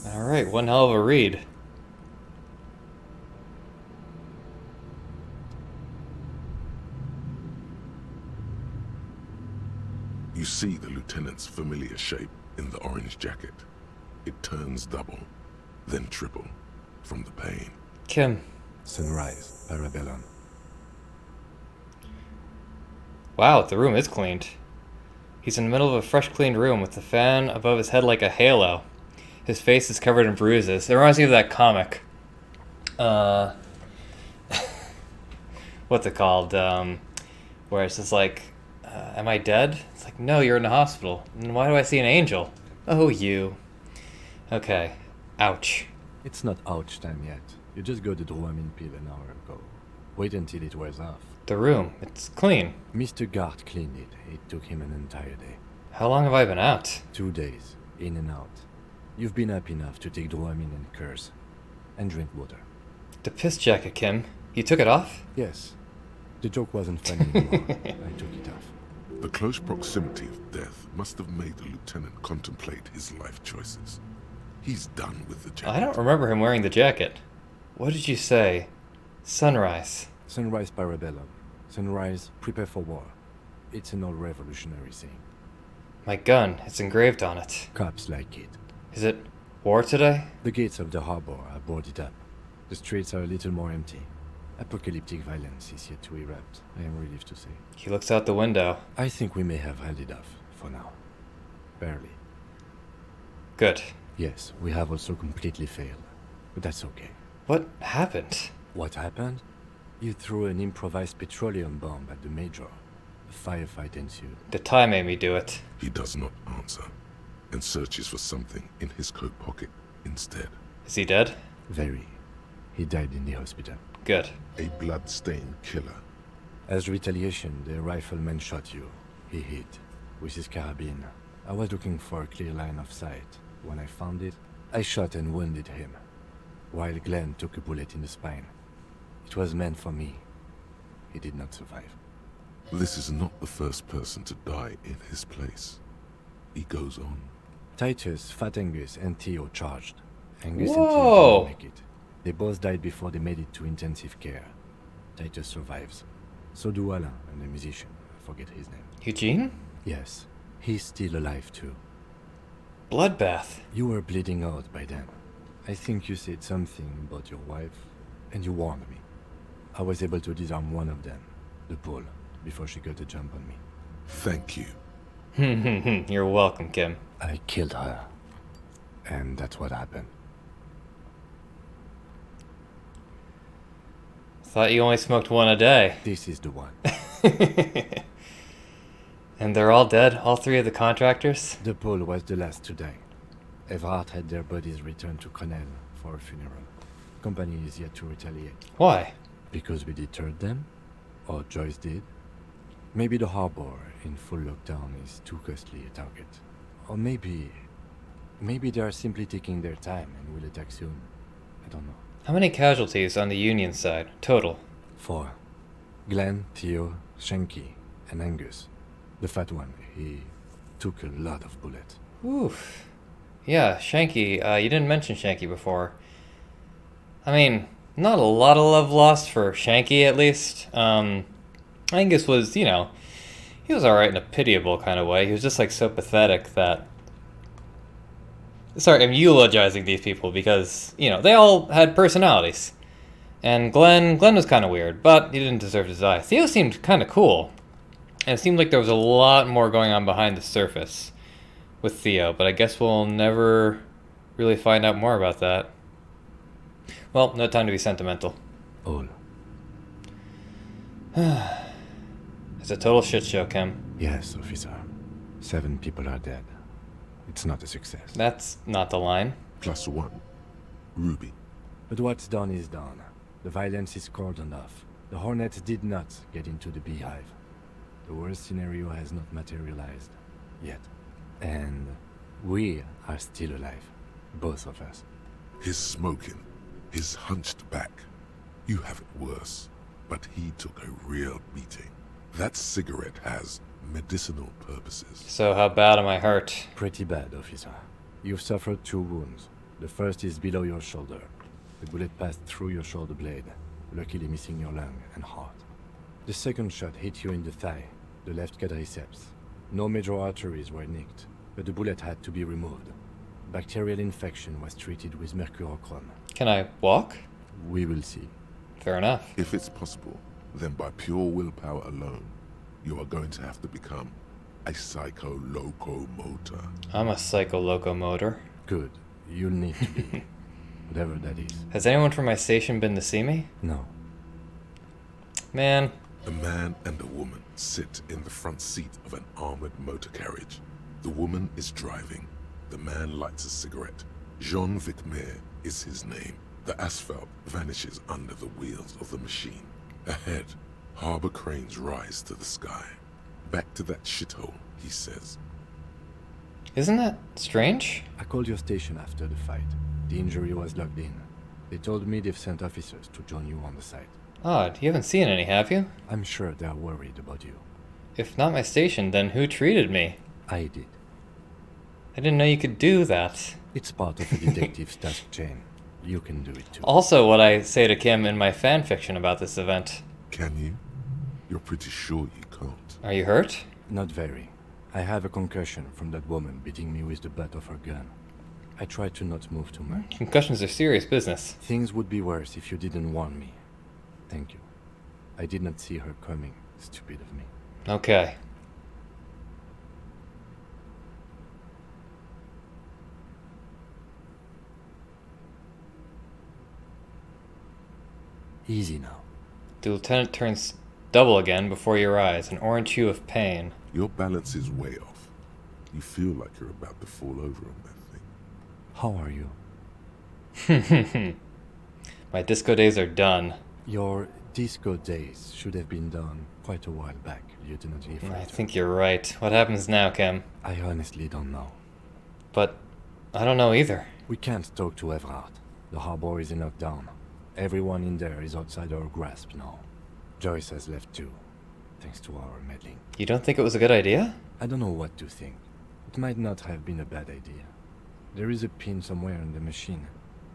[SPEAKER 1] Alright, one hell of a read.
[SPEAKER 2] You see the lieutenant's familiar shape in the orange jacket. It turns double, then triple, from the pain.
[SPEAKER 1] Kim.
[SPEAKER 3] Sunrise, Parabellum.
[SPEAKER 1] Wow, the room is cleaned. He's in the middle of a fresh cleaned room with the fan above his head like a halo. His face is covered in bruises. It reminds me of that comic. What's it called? Where it's just like, am I dead? It's like, no, you're in the hospital. And why do I see an angel? Oh, you. Okay. Ouch.
[SPEAKER 3] It's not ouch time yet. You just got the Dramamine pill an hour ago. Wait until it wears off.
[SPEAKER 1] The room, it's clean.
[SPEAKER 3] Mr. Gart cleaned it. It took him an entire day.
[SPEAKER 1] How long have I been out?
[SPEAKER 3] 2 days, in and out. You've been up enough to take Dramamine and curse. And drink water.
[SPEAKER 1] The piss jacket, Kim. You took it off?
[SPEAKER 3] Yes. The joke wasn't funny anymore. I took it off.
[SPEAKER 2] The close proximity of death must have made the lieutenant contemplate his life choices. He's done with the jacket.
[SPEAKER 1] I don't remember him wearing the jacket. What did you say? Sunrise.
[SPEAKER 3] Sunrise Parabellum. Sunrise, prepare for war. It's an old revolutionary saying.
[SPEAKER 1] My gun, it's engraved on it.
[SPEAKER 3] Cops like it.
[SPEAKER 1] Is it war today?
[SPEAKER 3] The gates of the harbor are boarded up. The streets are a little more empty. Apocalyptic violence is yet to erupt, I am relieved to say.
[SPEAKER 1] He looks out the window.
[SPEAKER 3] I think we may have held it off, for now. Barely.
[SPEAKER 1] Good.
[SPEAKER 3] Yes, we have also completely failed. But that's okay.
[SPEAKER 1] What happened?
[SPEAKER 3] What happened? You threw an improvised petroleum bomb at the Major. A firefight ensued.
[SPEAKER 1] The tie made me do it.
[SPEAKER 2] He does not answer, and searches for something in his coat pocket instead.
[SPEAKER 1] Is he dead?
[SPEAKER 3] Very. He died in the hospital.
[SPEAKER 1] Good.
[SPEAKER 2] A blood-stained killer.
[SPEAKER 3] As retaliation, the rifleman shot you. He hit with his carabine. I was looking for a clear line of sight. When I found it, I shot and wounded him, while Glenn took a bullet in the spine. It was meant for me. He did not survive.
[SPEAKER 2] This is not the first person to die in his place. He goes on.
[SPEAKER 3] Titus, Fat Angus, and Theo charged. Angus and
[SPEAKER 1] Whoa.
[SPEAKER 3] Theo didn't make it. They both died before they made it to intensive care. Titus survives. So do Alain and the musician. I forget his name.
[SPEAKER 1] Eugene?
[SPEAKER 3] Yes, he's still alive too.
[SPEAKER 1] Bloodbath.
[SPEAKER 3] You were bleeding out by then. I think you said something about your wife, and you warned me. I was able to disarm one of them, the Pole, before she got a jump on me.
[SPEAKER 2] Thank you.
[SPEAKER 1] You're welcome, Kim.
[SPEAKER 3] I killed her. And that's what happened.
[SPEAKER 1] Thought you only smoked one a day.
[SPEAKER 3] This is the one.
[SPEAKER 1] And they're all dead? All three of the contractors?
[SPEAKER 3] The Pole was the last to die. Everhart had their bodies returned to Connell for a funeral. Company is yet to retaliate.
[SPEAKER 1] Why?
[SPEAKER 3] Because we deterred them? Or Joyce did? Maybe the harbor in full lockdown is too costly a target. Or maybe they are simply taking their time and will attack soon. I don't know.
[SPEAKER 1] How many casualties on the Union side, total?
[SPEAKER 3] 4. Glenn, Theo, Shanky, and Angus. The fat one, he took a lot of bullets.
[SPEAKER 1] Oof. Yeah, Shanky, you didn't mention Shanky before. I mean, not a lot of love lost for Shanky, at least. Angus was, he was alright in a pitiable kind of way. He was just, so pathetic that... Sorry, I'm eulogizing these people because, they all had personalities. And Glenn was kind of weird, but he didn't deserve to die. Theo seemed kind of cool. And it seemed like there was a lot more going on behind the surface with Theo, but I guess we'll never really find out more about that. Well, no time to be sentimental.
[SPEAKER 3] All.
[SPEAKER 1] It's a total shit show, Kim.
[SPEAKER 3] Yes, officer. 7 people are dead. It's not a success.
[SPEAKER 1] That's not the line.
[SPEAKER 2] +1. Ruby.
[SPEAKER 3] But what's done is done. The violence is cordoned off. The Hornets did not get into the beehive. The worst scenario has not materialized. Yet. And we are still alive. Both of us.
[SPEAKER 2] His smoking. His hunched back. You have it worse. But he took a real beating. That cigarette has medicinal purposes.
[SPEAKER 1] So how bad am I hurt?
[SPEAKER 3] Pretty bad, officer. You've suffered 2 wounds. The first is below your shoulder. The bullet passed through your shoulder blade, luckily missing your lung and heart. The second shot hit you in the thigh, the left quadriceps. No major arteries were nicked, but the bullet had to be removed. Bacterial infection was treated with mercurochrome.
[SPEAKER 1] Can I walk?
[SPEAKER 3] We will see.
[SPEAKER 1] Fair enough.
[SPEAKER 2] If it's possible, then by pure willpower alone, you are going to have to become a psycho-locomotor.
[SPEAKER 1] I'm a psycho-locomotor.
[SPEAKER 3] Good. You'll need to be. Whatever that is.
[SPEAKER 1] Has anyone from my station been to see me?
[SPEAKER 3] No.
[SPEAKER 1] Man.
[SPEAKER 2] A man and a woman sit in the front seat of an armored motor carriage. The woman is driving. The man lights a cigarette. Jean Vicmer is his name. The asphalt vanishes under the wheels of the machine. Ahead, harbor cranes rise to the sky. Back to that shithole, he says.
[SPEAKER 1] Isn't that strange?
[SPEAKER 3] I called your station after the fight. The injury was logged in. They told me they've sent officers to join you on the site.
[SPEAKER 1] Odd, you haven't seen any, have you?
[SPEAKER 3] I'm sure they're worried about you.
[SPEAKER 1] If not my station, then who treated me?
[SPEAKER 3] I did.
[SPEAKER 1] I didn't know you could do that.
[SPEAKER 3] It's part of a detective's task chain. You can do it too.
[SPEAKER 1] Also what I say to Kim in my fanfiction about this event.
[SPEAKER 2] Can you? You're pretty sure you can't.
[SPEAKER 1] Are you hurt?
[SPEAKER 3] Not very. I have a concussion from that woman beating me with the butt of her gun. I try to not move too much.
[SPEAKER 1] Concussions are serious business.
[SPEAKER 3] Things would be worse if you didn't warn me. Thank you. I did not see her coming. Stupid of me.
[SPEAKER 1] Okay.
[SPEAKER 3] Easy now.
[SPEAKER 1] The lieutenant turns double again before your eyes, an orange hue of pain.
[SPEAKER 2] Your balance is way off. You feel like you're about to fall over on that thing.
[SPEAKER 3] How are you?
[SPEAKER 1] My disco days are done.
[SPEAKER 3] Your disco days should have been done quite a while back, Lieutenant Leifert.
[SPEAKER 1] I think you're right. What happens now, Kim?
[SPEAKER 3] I honestly don't know.
[SPEAKER 1] But I don't know either.
[SPEAKER 3] We can't talk to Everhart. The harbor is in lockdown. Everyone in there is outside our grasp now. Joyce has left too, thanks to our meddling.
[SPEAKER 1] You don't think it was a good idea?
[SPEAKER 3] I don't know what to think. It might not have been a bad idea. There is a pin somewhere in the machine.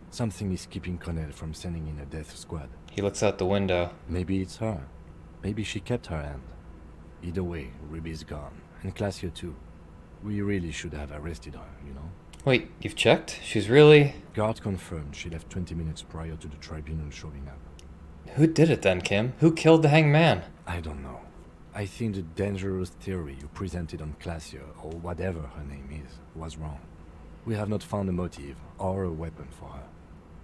[SPEAKER 3] Something is keeping Connell from sending in a death squad.
[SPEAKER 1] He looks out the window.
[SPEAKER 3] Maybe it's her. Maybe she kept her hand. Either way, Ruby's gone. And Classio too. We really should have arrested her, you know?
[SPEAKER 1] Wait, you've checked? She's really...
[SPEAKER 3] Guard confirmed she left 20 minutes prior to the tribunal showing up.
[SPEAKER 1] Who did it then, Kim? Who killed the hanged man?
[SPEAKER 3] I don't know. I think the dangerous theory you presented on Classio, or whatever her name is, was wrong. We have not found a motive or a weapon for her.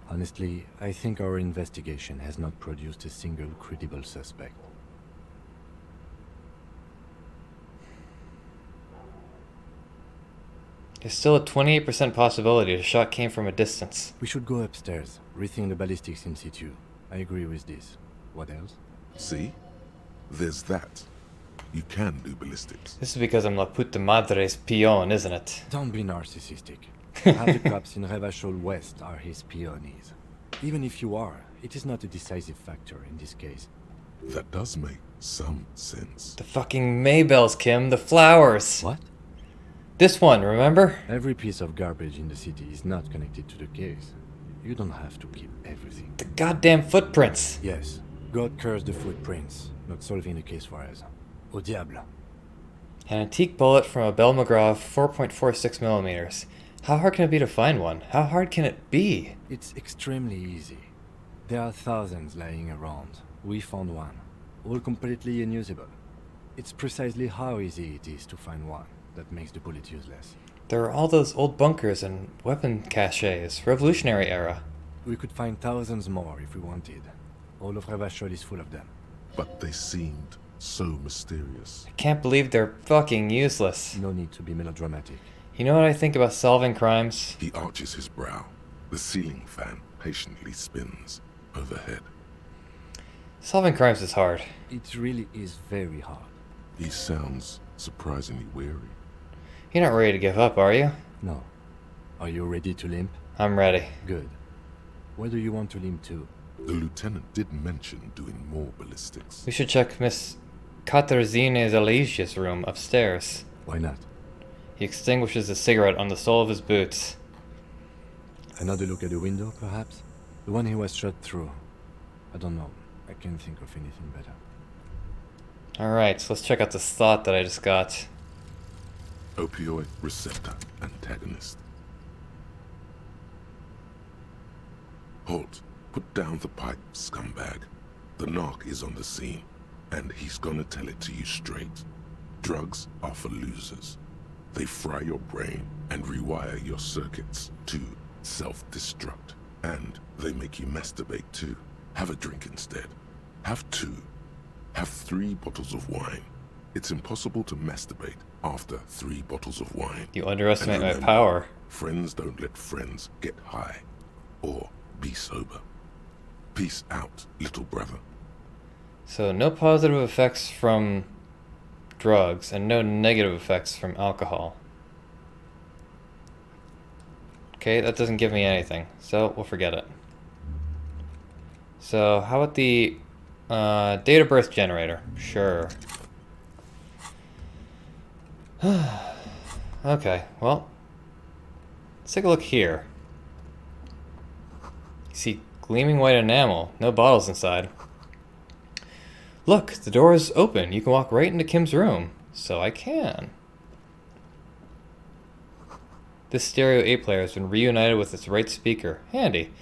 [SPEAKER 3] Honestly, I think our investigation has not produced a single credible suspect.
[SPEAKER 1] There's still a 28% possibility the shot came from a distance.
[SPEAKER 3] We should go upstairs, rethink the ballistics in situ. I agree with this. What else?
[SPEAKER 2] See? There's that. You can do ballistics.
[SPEAKER 1] This is because I'm La Puta Madre's peon, isn't it?
[SPEAKER 3] Don't be narcissistic. Half the cops in Revachol West are his peonies. Even if you are, it is not a decisive factor in this case.
[SPEAKER 2] That does make some sense.
[SPEAKER 1] The fucking Maybells, Kim. The flowers.
[SPEAKER 3] What?
[SPEAKER 1] This one, remember?
[SPEAKER 3] Every piece of garbage in the city is not connected to the case. You don't have to keep everything.
[SPEAKER 1] The goddamn footprints.
[SPEAKER 3] Yes. God curse the footprints. Not solving the case for us. Au diable.
[SPEAKER 1] An antique bullet from a Belle McGraw 4.46 millimeters. How hard can it be to find one? How hard can it be?
[SPEAKER 3] It's extremely easy. There are thousands lying around. We found one. All completely unusable. It's precisely how easy it is to find one that makes the bullet useless.
[SPEAKER 1] There are all those old bunkers and weapon caches, Revolutionary era.
[SPEAKER 3] We could find thousands more if we wanted. All of Revachol is full of them.
[SPEAKER 2] But they seemed so mysterious.
[SPEAKER 1] I can't believe they're fucking useless.
[SPEAKER 3] No need to be melodramatic.
[SPEAKER 1] You know what I think about solving crimes?
[SPEAKER 2] He arches his brow. The ceiling fan patiently spins overhead.
[SPEAKER 1] Solving crimes is hard.
[SPEAKER 3] It really is very hard.
[SPEAKER 2] He sounds surprisingly weary.
[SPEAKER 1] You're not ready to give up, are you?
[SPEAKER 3] No. Are you ready to limp?
[SPEAKER 1] I'm ready.
[SPEAKER 3] Good. Where do you want to limp to?
[SPEAKER 2] The lieutenant did mention doing more ballistics.
[SPEAKER 1] We should check Miss Katarzyna Zalesia's room upstairs.
[SPEAKER 3] Why not?
[SPEAKER 1] He extinguishes a cigarette on the sole of his boots.
[SPEAKER 3] Another look at the window, perhaps? The one he was shot through. I don't know. I can't think of anything better.
[SPEAKER 1] Alright, so let's check out this thought that I just got.
[SPEAKER 2] Opioid receptor antagonist. Halt. Put down the pipe, scumbag. The narc is on the scene, and he's gonna tell it to you straight. Drugs are for losers. They fry your brain and rewire your circuits to self-destruct. And they make you masturbate too. Have a drink instead. Have two. Have 3 bottles of wine. It's impossible to masturbate after 3 bottles of wine.
[SPEAKER 1] You underestimate
[SPEAKER 2] And
[SPEAKER 1] my
[SPEAKER 2] remember,
[SPEAKER 1] power.
[SPEAKER 2] Friends don't let friends get high. Or be sober. Peace out, little brother.
[SPEAKER 1] So no positive effects from drugs and no negative effects from alcohol. Okay, that doesn't give me anything, so we'll forget it. So how about the date of birth generator? Sure. Okay, well, let's take a look here. You see gleaming white enamel, no bottles inside. Look, the door is open. You can walk right into Kim's room. So I can. This stereo 8 player has been reunited with its right speaker. Handy.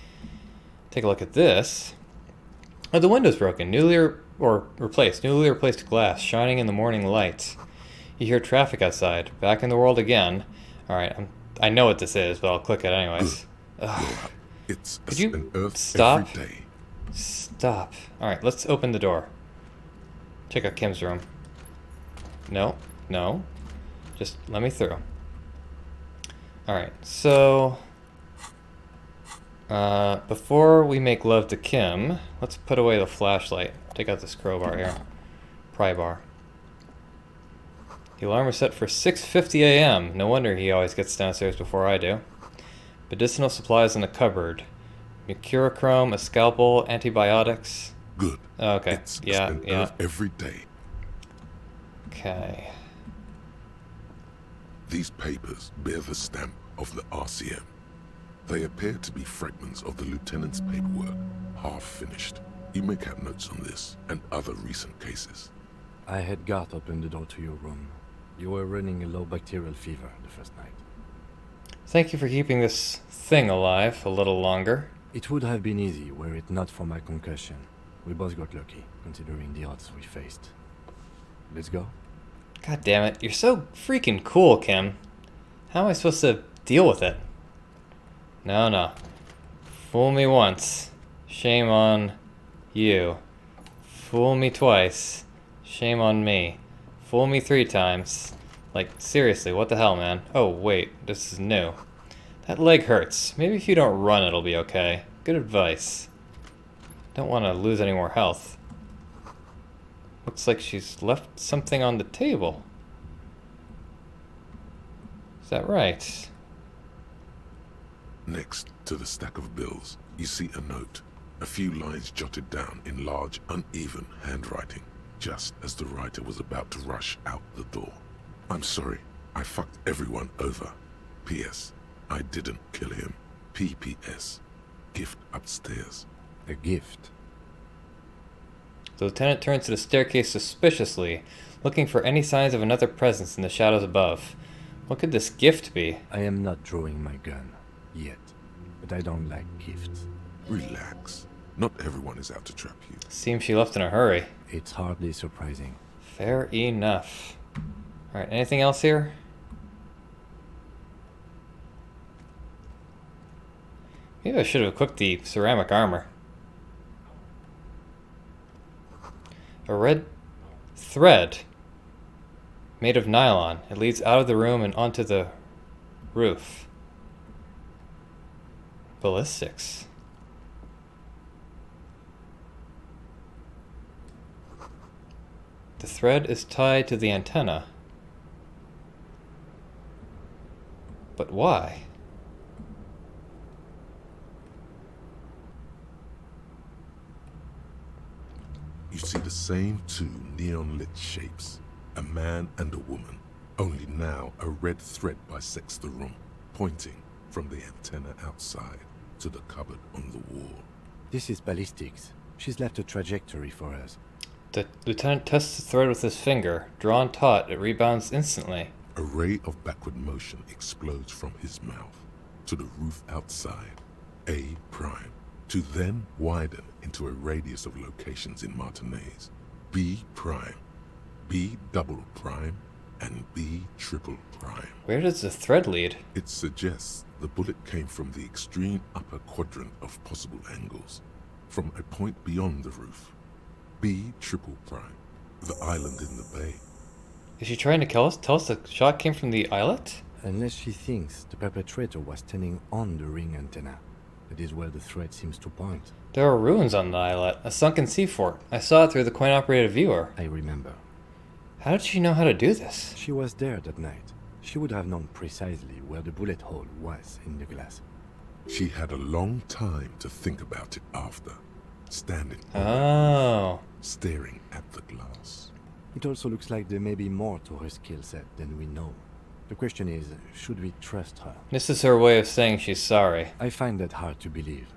[SPEAKER 1] Take a look at this. Oh, the window's broken. Newly replaced glass, shining in the morning light. You hear traffic outside. Back in the world again. Alright, I know what this is, but I'll click it anyways.
[SPEAKER 2] It's
[SPEAKER 1] Could you
[SPEAKER 2] an earth
[SPEAKER 1] stop?
[SPEAKER 2] every day.
[SPEAKER 1] Stop. Alright, let's open the door. Check out Kim's room. No, no. Just let me through. Alright, so before we make love to Kim, let's put away the flashlight. Take out this crowbar here. Pry bar. The alarm is set for 6:50 a.m. No wonder he always gets downstairs before I do. Medicinal supplies in the cupboard. Mercurochrome, a scalpel, antibiotics.
[SPEAKER 2] Good.
[SPEAKER 1] Okay.
[SPEAKER 2] It's
[SPEAKER 1] Yeah,
[SPEAKER 2] an
[SPEAKER 1] yeah.
[SPEAKER 2] earth every day.
[SPEAKER 1] Okay.
[SPEAKER 2] These papers bear the stamp of the RCM. They appear to be fragments of the lieutenant's paperwork, half finished. You may have notes on this and other recent cases.
[SPEAKER 3] I had Garth open the door to your room. You were running a low bacterial fever the first night.
[SPEAKER 1] Thank you for keeping this thing alive a little longer.
[SPEAKER 3] It would have been easy were it not for my concussion. We both got lucky, considering the odds we faced. Let's go.
[SPEAKER 1] God damn it, you're so freaking cool, Kim. How am I supposed to deal with it? No. Fool me once. Shame on you. Fool me twice. Shame on me. Fool me 3 times. Like, seriously, what the hell, man? Oh, wait, this is new. That leg hurts. Maybe if you don't run, it'll be okay. Good advice. Don't want to lose any more health. Looks like she's left something on the table. Is that right?
[SPEAKER 2] Next to the stack of bills, you see a note. A few lines jotted down in large, uneven handwriting, just as the writer was about to rush out the door. I'm sorry, I fucked everyone over. P.S. I didn't kill him. P.P.S. Gift upstairs.
[SPEAKER 3] A gift?
[SPEAKER 1] The lieutenant turns to the staircase suspiciously, looking for any signs of another presence in the shadows above. What could this gift be?
[SPEAKER 3] I am not drawing my gun. Yet. But I don't like gifts.
[SPEAKER 2] Relax. Not everyone is out to trap you.
[SPEAKER 1] Seems she left in a hurry.
[SPEAKER 3] It's hardly surprising.
[SPEAKER 1] Fair enough. Alright, anything else here? Maybe I should have equipped the ceramic armor. A red thread made of nylon. It leads out of the room and onto the roof. Ballistics. The thread is tied to the antenna. But why?
[SPEAKER 2] You see the same 2 neon-lit shapes, a man and a woman, only now a red thread bisects the room, pointing from the antenna outside to the cupboard on the wall.
[SPEAKER 3] This is ballistics. She's left a trajectory for us.
[SPEAKER 1] The lieutenant tests the thread with his finger. Drawn taut, it rebounds instantly.
[SPEAKER 2] A ray of backward motion explodes from his mouth to the roof outside, A prime, to then widen into a radius of locations in Martinez, B prime, B double prime, and B triple prime.
[SPEAKER 1] Where does the thread lead?
[SPEAKER 2] It suggests the bullet came from the extreme upper quadrant of possible angles, from a point beyond the roof. B triple prime, the island in the bay.
[SPEAKER 1] Is she trying to kill us? Tell us the shot came from the islet?
[SPEAKER 3] Unless she thinks the perpetrator was standing on the ring antenna. That is where the thread seems to point.
[SPEAKER 1] There are ruins on the islet, a sunken sea fort. I saw it through the coin-operated viewer.
[SPEAKER 3] I remember.
[SPEAKER 1] How did she know how to do this?
[SPEAKER 3] She was there that night. She would have known precisely where the bullet hole was in the glass.
[SPEAKER 2] She had a long time to think about it after, standing staring at the glass.
[SPEAKER 3] It also looks like there may be more to her skill set than we know. The question is, should we trust her?
[SPEAKER 1] This is her way of saying she's sorry.
[SPEAKER 3] I find that hard to believe.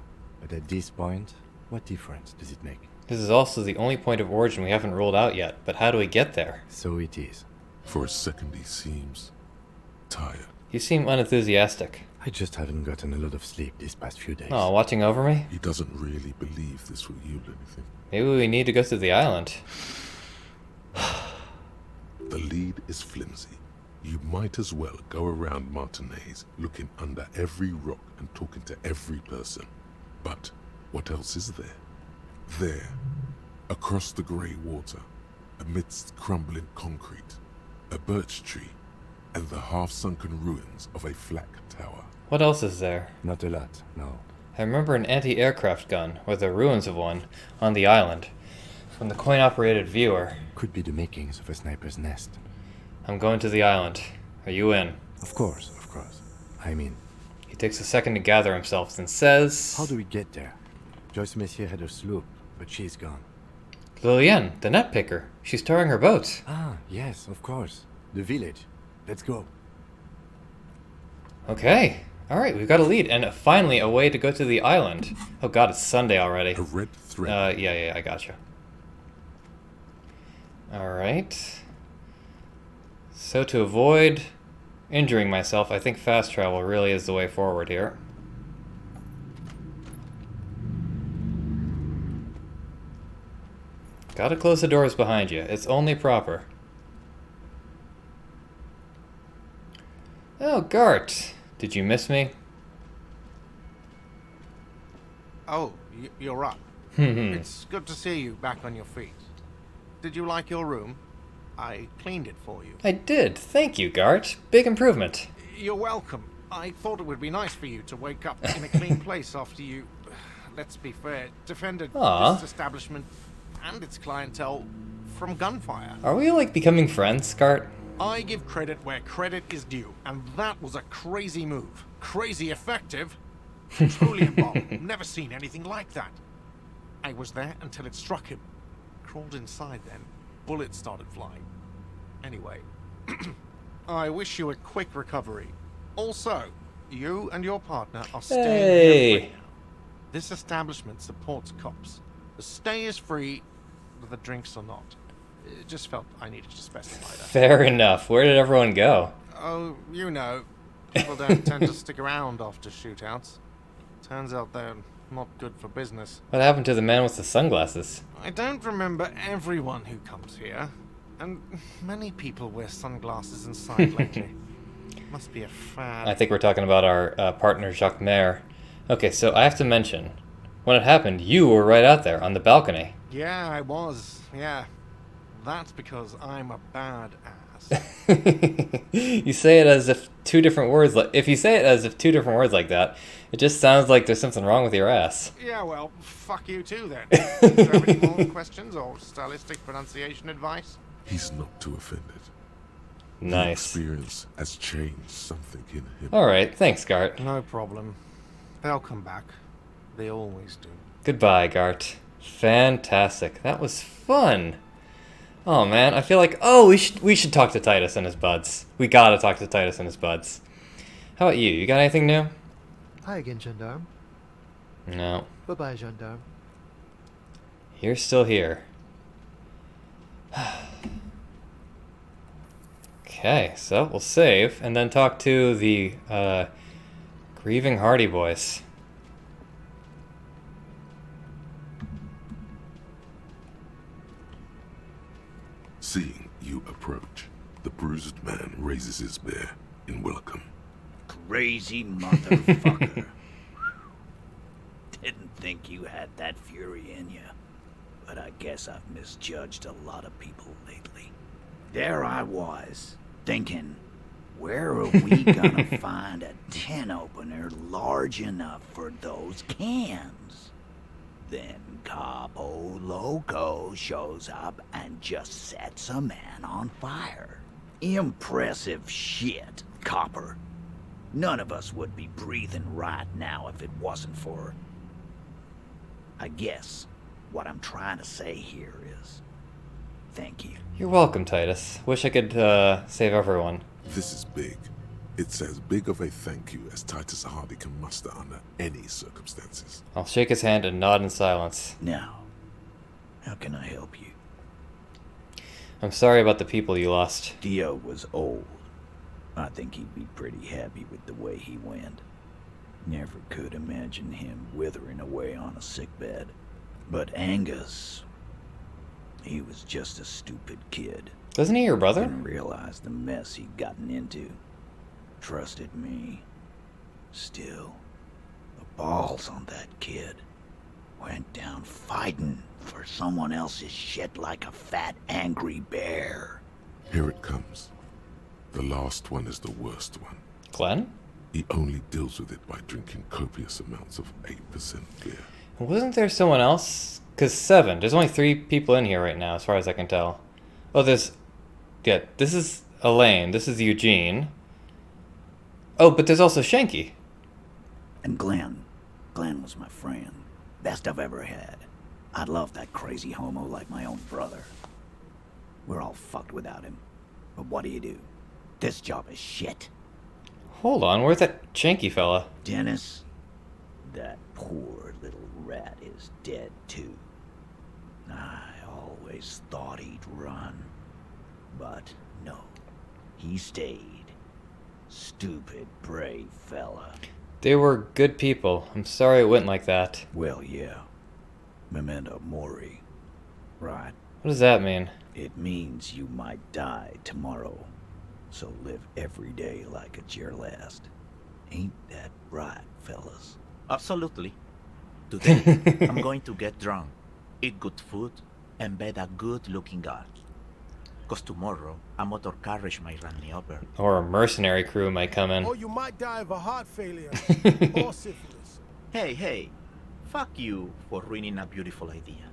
[SPEAKER 3] But at this point, what difference does it make?
[SPEAKER 1] This is also the only point of origin we haven't ruled out yet, but how do we get there?
[SPEAKER 3] So it is.
[SPEAKER 2] For a second he seems tired.
[SPEAKER 1] You seem unenthusiastic.
[SPEAKER 3] I just haven't gotten a lot of sleep these past few days.
[SPEAKER 1] Oh, watching over me?
[SPEAKER 2] He doesn't really believe this will yield anything.
[SPEAKER 1] Maybe we need to go to the island.
[SPEAKER 2] The lead is flimsy. You might as well go around Martinez, looking under every rock and talking to every person. But what else is there? There, across the grey water, amidst crumbling concrete, a birch tree, and the half-sunken ruins of a flak tower.
[SPEAKER 1] What else is there?
[SPEAKER 3] Not a lot, no.
[SPEAKER 1] I remember an anti-aircraft gun, or the ruins of one, on the island. From the coin-operated viewer.
[SPEAKER 3] Could be the makings of a sniper's nest.
[SPEAKER 1] I'm going to the island. Are you in?
[SPEAKER 3] Of course, of course. I'm in.
[SPEAKER 1] He takes a second to gather himself, then says...
[SPEAKER 3] How do we get there? Joyce Messier had her sloop, but she's gone.
[SPEAKER 1] Liliane, the net picker. She's towing her boat.
[SPEAKER 3] Ah, yes, of course. The village. Let's go.
[SPEAKER 1] Okay. Alright, we've got a lead, and finally a way to go to the island. Oh god, it's Sunday already.
[SPEAKER 2] A red thread.
[SPEAKER 1] Yeah, I gotcha. Alright. So to avoid injuring myself, I think fast travel really is the way forward here. Gotta close the doors behind you. It's only proper. Oh, Gart. Did you miss me?
[SPEAKER 11] Oh, you're up. It's good to see you back on your feet. Did you like your room? I cleaned it for you.
[SPEAKER 1] I did. Thank you, Gart. Big improvement.
[SPEAKER 11] You're welcome. I thought it would be nice for you to wake up in a clean place after you, let's be fair, defended this establishment and its clientele from gunfire.
[SPEAKER 1] Are we, like, becoming friends, Gart?
[SPEAKER 11] I give credit where credit is due, and that was a crazy move. Crazy effective. Petroleum bomb. Never seen anything like that. I was there until it struck him. Crawled inside then. Bullets started flying. Anyway, I wish you a quick recovery. Also, you and your partner are staying here free now. This establishment supports cops. The stay is free, but the drinks are not. It just felt I needed to specify that.
[SPEAKER 1] Fair enough. Where did everyone go?
[SPEAKER 11] Oh, you know, people don't tend to stick around after shootouts. Turns out they're not good for business.
[SPEAKER 1] What happened to the man with the sunglasses?
[SPEAKER 11] I don't remember everyone who comes here, and many people wear sunglasses inside lately. Must be a fad.
[SPEAKER 1] I think we're talking about our partner Jacques Maire. Okay, so I have to mention, when it happened, you were right out there on the balcony.
[SPEAKER 11] Yeah, I was. Yeah. That's because I'm a bad ass.
[SPEAKER 1] You say it as if two different words. If you say it as if two different words like that, it just sounds like there's something wrong with your ass.
[SPEAKER 11] Yeah, well, fuck you too then. Do you have any more questions or stylistic pronunciation advice?
[SPEAKER 2] He's not too offended.
[SPEAKER 1] Nice.
[SPEAKER 2] The experience has changed something in him.
[SPEAKER 1] Alright, thanks, Gart.
[SPEAKER 11] No problem. They'll come back. They always do.
[SPEAKER 1] Goodbye, Gart. Fantastic. That was fun. Oh man, I feel like we should talk to Titus and his buds. We gotta talk to Titus and his buds. How about you? You got anything new?
[SPEAKER 14] Hi again, Gendarme.
[SPEAKER 1] No.
[SPEAKER 14] Bye-bye, Gendarme.
[SPEAKER 1] You're still here. Okay, so we'll save and then talk to the grieving Hardy boys.
[SPEAKER 2] Seeing you approach, the bruised man raises his spear in welcome.
[SPEAKER 6] Crazy motherfucker. Didn't think you had that fury in you, but I guess I've misjudged a lot of people lately. There I was, thinking, where are we gonna find a tin opener large enough for those cans? Then Capo Loco shows up and just sets a man on fire. Impressive shit, Copper. None of us would be breathing right now if it wasn't for... I guess what I'm trying to say here is... thank you.
[SPEAKER 1] You're welcome, Titus. Wish I could save everyone.
[SPEAKER 2] This is big. It's as big of a thank you as Titus Hardy can muster under any circumstances.
[SPEAKER 1] I'll shake his hand and nod in silence.
[SPEAKER 6] Now, how can I help you?
[SPEAKER 1] I'm sorry about the people you lost.
[SPEAKER 6] Dio was old. I think he'd be pretty happy with the way he went. Never could imagine him withering away on a sickbed. But Angus, he was just a stupid kid.
[SPEAKER 1] Wasn't he your brother?
[SPEAKER 6] Didn't realize the mess he'd gotten into. Trusted me. Still, the balls on that kid. Went down fighting for someone else's shit like a fat, angry bear.
[SPEAKER 2] Here it comes. The last one is the worst one.
[SPEAKER 1] Glenn?
[SPEAKER 2] He only deals with it by drinking copious amounts of 8% beer.
[SPEAKER 1] Wasn't there someone else? Because 7. There's only 3 people in here right now, as far as I can tell. Oh, there's... yeah, this is Elaine. This is Eugene. Oh, but there's also Shanky.
[SPEAKER 6] And Glenn. Glenn was my friend. Best I've ever had. I'd love that crazy homo like my own brother. We're all fucked without him. But what do? This job is shit.
[SPEAKER 1] Hold on, where's that Janky fella?
[SPEAKER 6] Dennis, that poor little rat is dead too. I always thought he'd run, but no, he stayed. Stupid, brave fella.
[SPEAKER 1] They were good people. I'm sorry it went like that.
[SPEAKER 6] Well, yeah. Memento mori, right?
[SPEAKER 1] What does that mean?
[SPEAKER 6] It means you might die tomorrow, so live every day like it's your last. Ain't that right, fellas?
[SPEAKER 15] Absolutely. Today, I'm going to get drunk, eat good food, and bed a good-looking guard. Because tomorrow, a motor carriage might run me over.
[SPEAKER 1] Or a mercenary crew might come in.
[SPEAKER 16] Or you might die of a heart failure. Or syphilis.
[SPEAKER 15] Hey, fuck you for ruining a beautiful idea.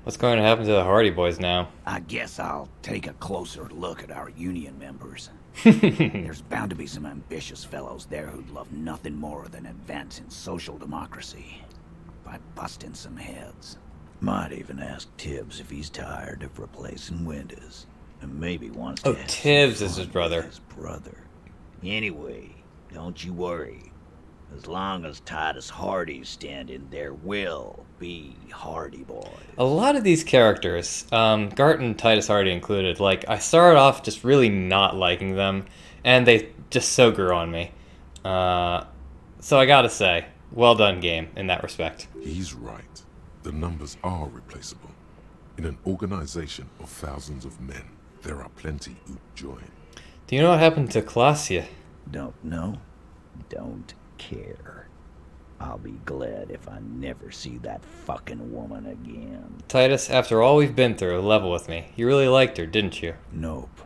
[SPEAKER 1] What's going to happen to the Hardy Boys now?
[SPEAKER 6] I guess I'll take a closer look at our union members. There's bound to be some ambitious fellows there who'd love nothing more than advancing social democracy by busting some heads. Might even ask Tibbs if he's tired of replacing windows, and maybe wants to have
[SPEAKER 1] Tibbs
[SPEAKER 6] some
[SPEAKER 1] is his
[SPEAKER 6] fun
[SPEAKER 1] brother.
[SPEAKER 6] with his brother. Anyway, don't you worry. As long as Titus Hardy's standing, there will be Hardy Boys.
[SPEAKER 1] A lot of these characters, Gart and Titus Hardy included, like, I started off just really not liking them, and they just so grew on me. So I gotta say, well done game in that respect.
[SPEAKER 2] He's right. The numbers are replaceable. In an organization of thousands of men, there are plenty who join.
[SPEAKER 1] Do you know what happened to Klaasje?
[SPEAKER 6] Don't know. Don't care. I'll be glad if I never see that fucking woman again.
[SPEAKER 1] Titus, after all we've been through, level with me. You really liked her, didn't you?
[SPEAKER 6] Nope.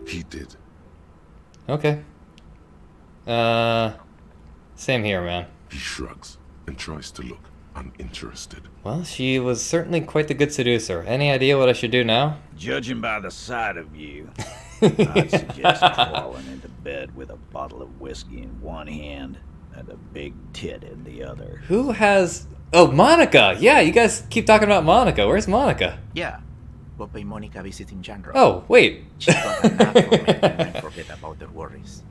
[SPEAKER 2] He did.
[SPEAKER 1] Okay. Same here, man.
[SPEAKER 2] He shrugs and tries to look uninterested.
[SPEAKER 1] Well, she was certainly quite the good seducer. Any idea what I should do now?
[SPEAKER 6] Judging by the sight of you, I'd suggest crawling into bed with a bottle of whiskey in one hand and a big tit in the other.
[SPEAKER 1] Who has... Oh, Monica! Yeah, you guys keep talking about Monica. Where's Monica?
[SPEAKER 15] Yeah, Poppy Monica visiting Janro.
[SPEAKER 1] Oh, wait.
[SPEAKER 15] She got a nap for me and forget about their worries.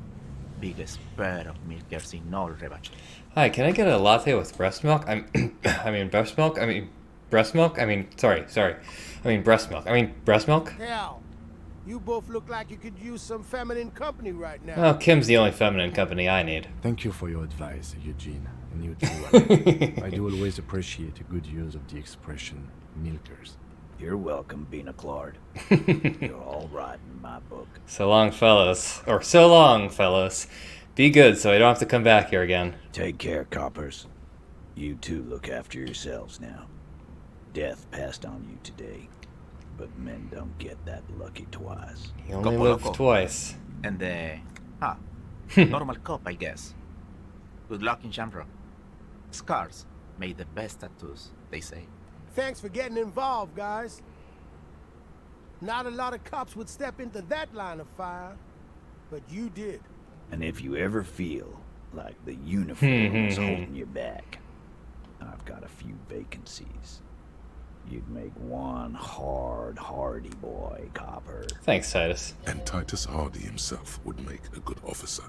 [SPEAKER 15] Biggest pair of milkers in all Rebach.
[SPEAKER 1] Hi, can I get a latte with breast milk? I mean breast milk? I mean breast milk? Sorry. I mean breast milk. Breast milk?
[SPEAKER 16] Hell, you both look like you could use some feminine company right now.
[SPEAKER 1] Well, Kim's the only feminine company I need.
[SPEAKER 3] Thank you for your advice, Eugene. And you too. I do always appreciate a good use of the expression milkers.
[SPEAKER 6] You're welcome, Bina Claude. You're all right in my book.
[SPEAKER 1] So long, fellows. Or so long, fellows. Be good so I don't have to come back here again.
[SPEAKER 6] Take care, coppers. You two look after yourselves now. Death passed on you today, but men don't get that lucky twice.
[SPEAKER 1] You only live twice.
[SPEAKER 15] And normal cop, I guess. Good luck in Janro. Scars made the best tattoos, they say.
[SPEAKER 16] Thanks for getting involved, guys. Not a lot of cops would step into that line of fire, but you did.
[SPEAKER 6] And if you ever feel like the uniform is holding you back, I've got a few vacancies. You'd make one hardy boy, copper.
[SPEAKER 1] Thanks, Titus.
[SPEAKER 2] And Titus Hardy himself would make a good officer.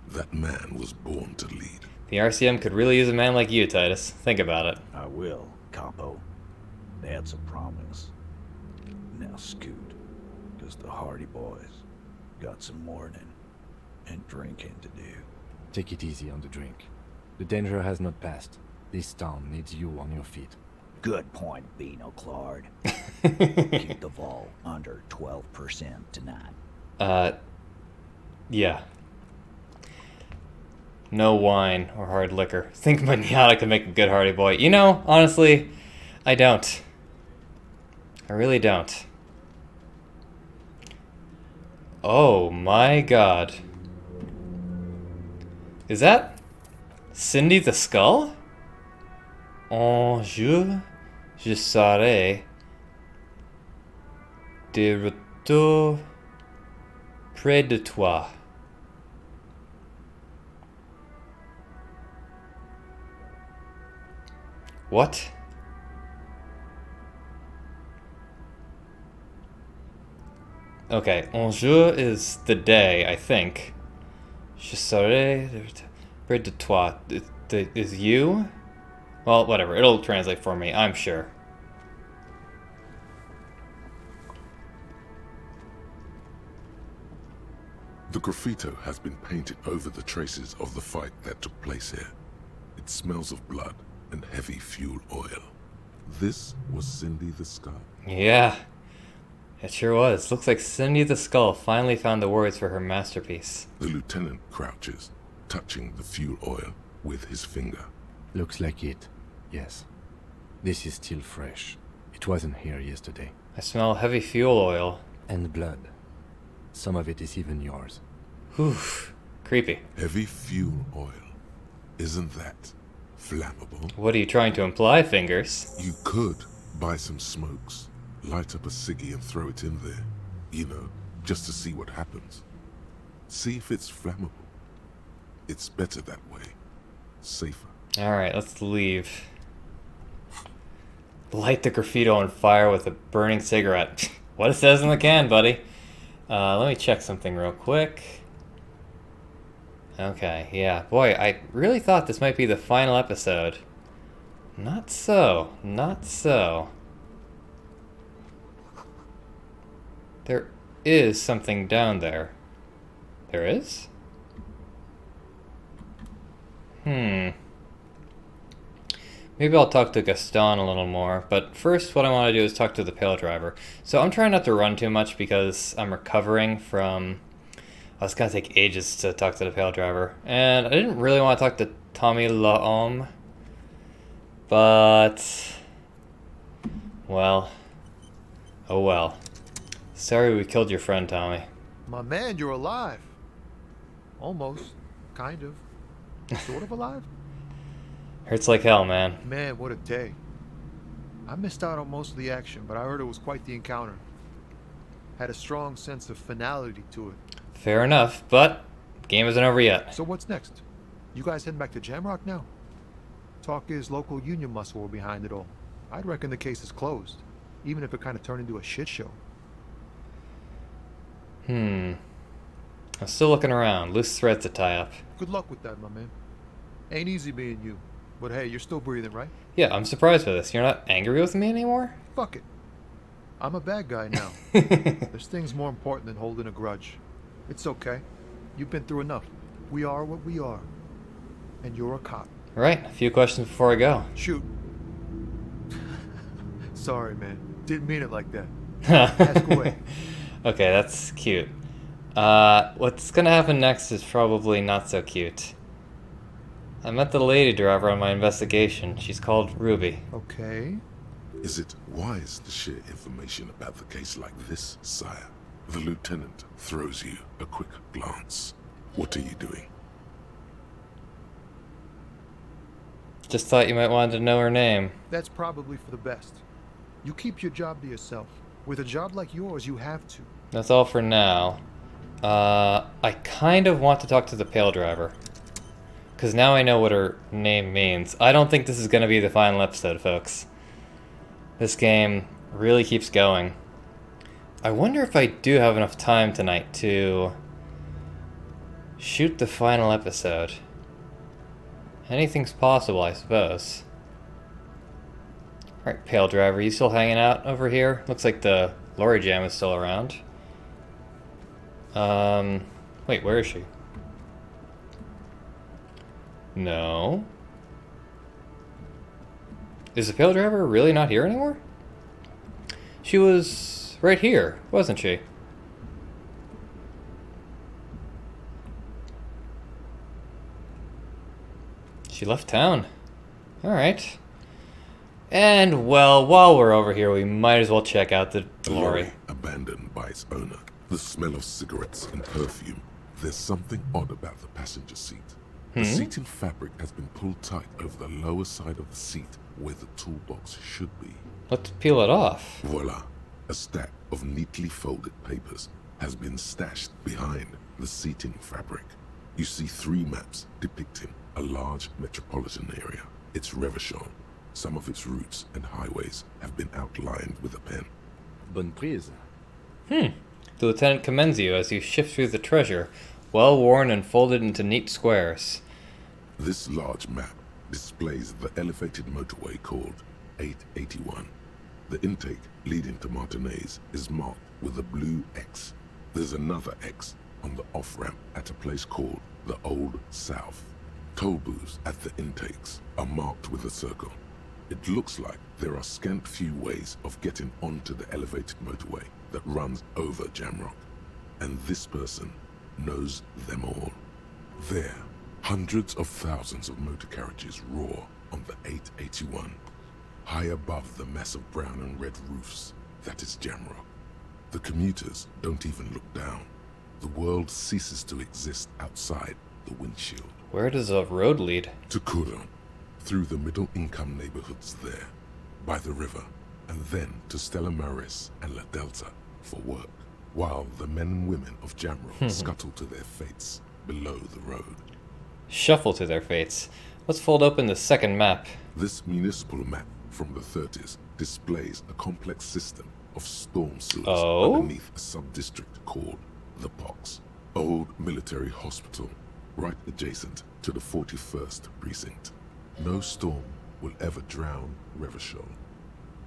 [SPEAKER 2] That man was born to lead.
[SPEAKER 1] The RCM could really use a man like you, Titus. Think about it.
[SPEAKER 6] I will, capo. That's a promise. Now scoot, because the Hardy boys got some mourning and drinking to do.
[SPEAKER 3] Take it easy on the drink. The danger has not passed. This town needs you on your feet.
[SPEAKER 6] Good point, Bino Claude. Keep the vol under 12% tonight.
[SPEAKER 1] Yeah. No wine or hard liquor. Think manana could make a good Hardy boy. You know, honestly, I don't. I really don't. Oh my god. Is that Cindy the Skull? Un jour, je serai de retour près de toi. What? Okay, un jour is the day, I think. Je serai près de toi. Is you? Well, whatever. It'll translate for me, I'm sure.
[SPEAKER 2] The graffito has been painted over the traces of the fight that took place here. It smells of blood and heavy fuel oil. This was Cindy the Skull.
[SPEAKER 1] Yeah, it sure was. Looks like Cindy the Skull finally found the words for her masterpiece.
[SPEAKER 2] The lieutenant crouches, touching the fuel oil with his finger.
[SPEAKER 3] Looks like it, yes. This is still fresh. It wasn't here yesterday.
[SPEAKER 1] I smell heavy fuel oil.
[SPEAKER 3] And blood. Some of it is even yours.
[SPEAKER 1] Whew, creepy.
[SPEAKER 2] Heavy fuel oil. Isn't that flammable?
[SPEAKER 1] What are you trying to imply, Fingers?
[SPEAKER 2] You could buy some smokes, light up a ciggy and throw it in there. You know, just to see what happens. See if it's flammable. It's better that way. Safer.
[SPEAKER 1] Alright, let's leave. Light the graffito on fire with a burning cigarette. What it says in the can, buddy. Let me check something real quick. Okay, yeah. Boy, I really thought this might be the final episode. Not so. Not so. There is something down there. There is? Maybe I'll talk to Gaston a little more, but first what I want to do is talk to the Pale Driver. So I'm trying not to run too much because I'm recovering from... Oh, it's going to take ages to talk to the Pale Driver. And I didn't really want to talk to Tommy Lahomme, but... Well. Oh well. Sorry we killed your friend, Tommy.
[SPEAKER 14] My man, you're alive. Almost. Kind of. Sort of alive?
[SPEAKER 1] Hurts like hell, man.
[SPEAKER 14] Man, what a day. I missed out on most of the action, but I heard it was quite the encounter. Had a strong sense of finality to it.
[SPEAKER 1] Fair enough, but game isn't over yet.
[SPEAKER 14] So what's next? You guys heading back to Jamrock now? Talk is local union muscle were behind it all. I'd reckon the case is closed, even if it kind of turned into a shit show.
[SPEAKER 1] I'm still looking around. Loose threads to tie up.
[SPEAKER 14] Good luck with that, my man. Ain't easy being you. But hey, you're still breathing, right?
[SPEAKER 1] Yeah, I'm surprised by this. You're not angry with me anymore?
[SPEAKER 14] Fuck it. I'm a bad guy now. There's things more important than holding a grudge. It's okay. You've been through enough. We are what we are. And you're a cop.
[SPEAKER 1] Right, a few questions before I go.
[SPEAKER 14] Shoot. Sorry, man. Didn't mean it like that. Ask away.
[SPEAKER 1] Okay, that's cute. What's gonna happen next is probably not so cute. I met the lady driver on my investigation. She's called Ruby.
[SPEAKER 14] Okay.
[SPEAKER 2] Is it wise to share information about the case like this, sire? The lieutenant throws you a quick glance. What are you doing?
[SPEAKER 1] Just thought you might want to know her name.
[SPEAKER 14] That's probably for the best. You keep your job to yourself. With a job like yours, you have to.
[SPEAKER 1] That's all for now. I kind of want to talk to the Pale Driver. Because now I know what her name means. I don't think this is going to be the final episode, folks. This game really keeps going. I wonder if I do have enough time tonight to shoot the final episode. Anything's possible, I suppose. Alright, Pale Driver, you still hanging out over here? Looks like the lorry jam is still around. Wait, where is she? No. Is the Pale Driver really not here anymore? She was right here, wasn't she? She left town. Alright. And, well, while we're over here, we might as well check out the lorry.
[SPEAKER 2] Abandoned by its owner. The smell of cigarettes and perfume. There's something odd about the passenger seat. The seating fabric has been pulled tight over the lower side of the seat where the toolbox should be.
[SPEAKER 1] Let's peel it off.
[SPEAKER 2] Voila. A stack of neatly folded papers has been stashed behind the seating fabric. You see 3 maps depicting a large metropolitan area. It's Revachon. Some of its routes and highways have been outlined with a pen.
[SPEAKER 3] Bonne prise.
[SPEAKER 1] The lieutenant commends you as you shift through the treasure, well worn and folded into neat squares.
[SPEAKER 2] This large map displays the elevated motorway called 881. The intake leading to Martinez is marked with a blue X. There's another X on the off-ramp at a place called the Old South. Toll booths at the intakes are marked with a circle. It looks like there are scant few ways of getting onto the elevated motorway that runs over Jamrock, and this person knows them all. There, hundreds of thousands of motor carriages roar on the 881, high above the mass of brown and red roofs that is Jamrock. The commuters don't even look down. The world ceases to exist outside the windshield.
[SPEAKER 1] Where does the road lead?
[SPEAKER 2] To Kuron, through the middle-income neighborhoods there, by the river, and then to Stella Maris and La Delta for work, while the men and women of Jamrock scuttle to their fates below the road.
[SPEAKER 1] Shuffle to their fates. Let's fold open the second map.
[SPEAKER 2] This municipal map from the 30s displays a complex system of storm sewers underneath a sub-district called the Pox, old military hospital, right adjacent to the 41st precinct. No storm will ever drown Revachol.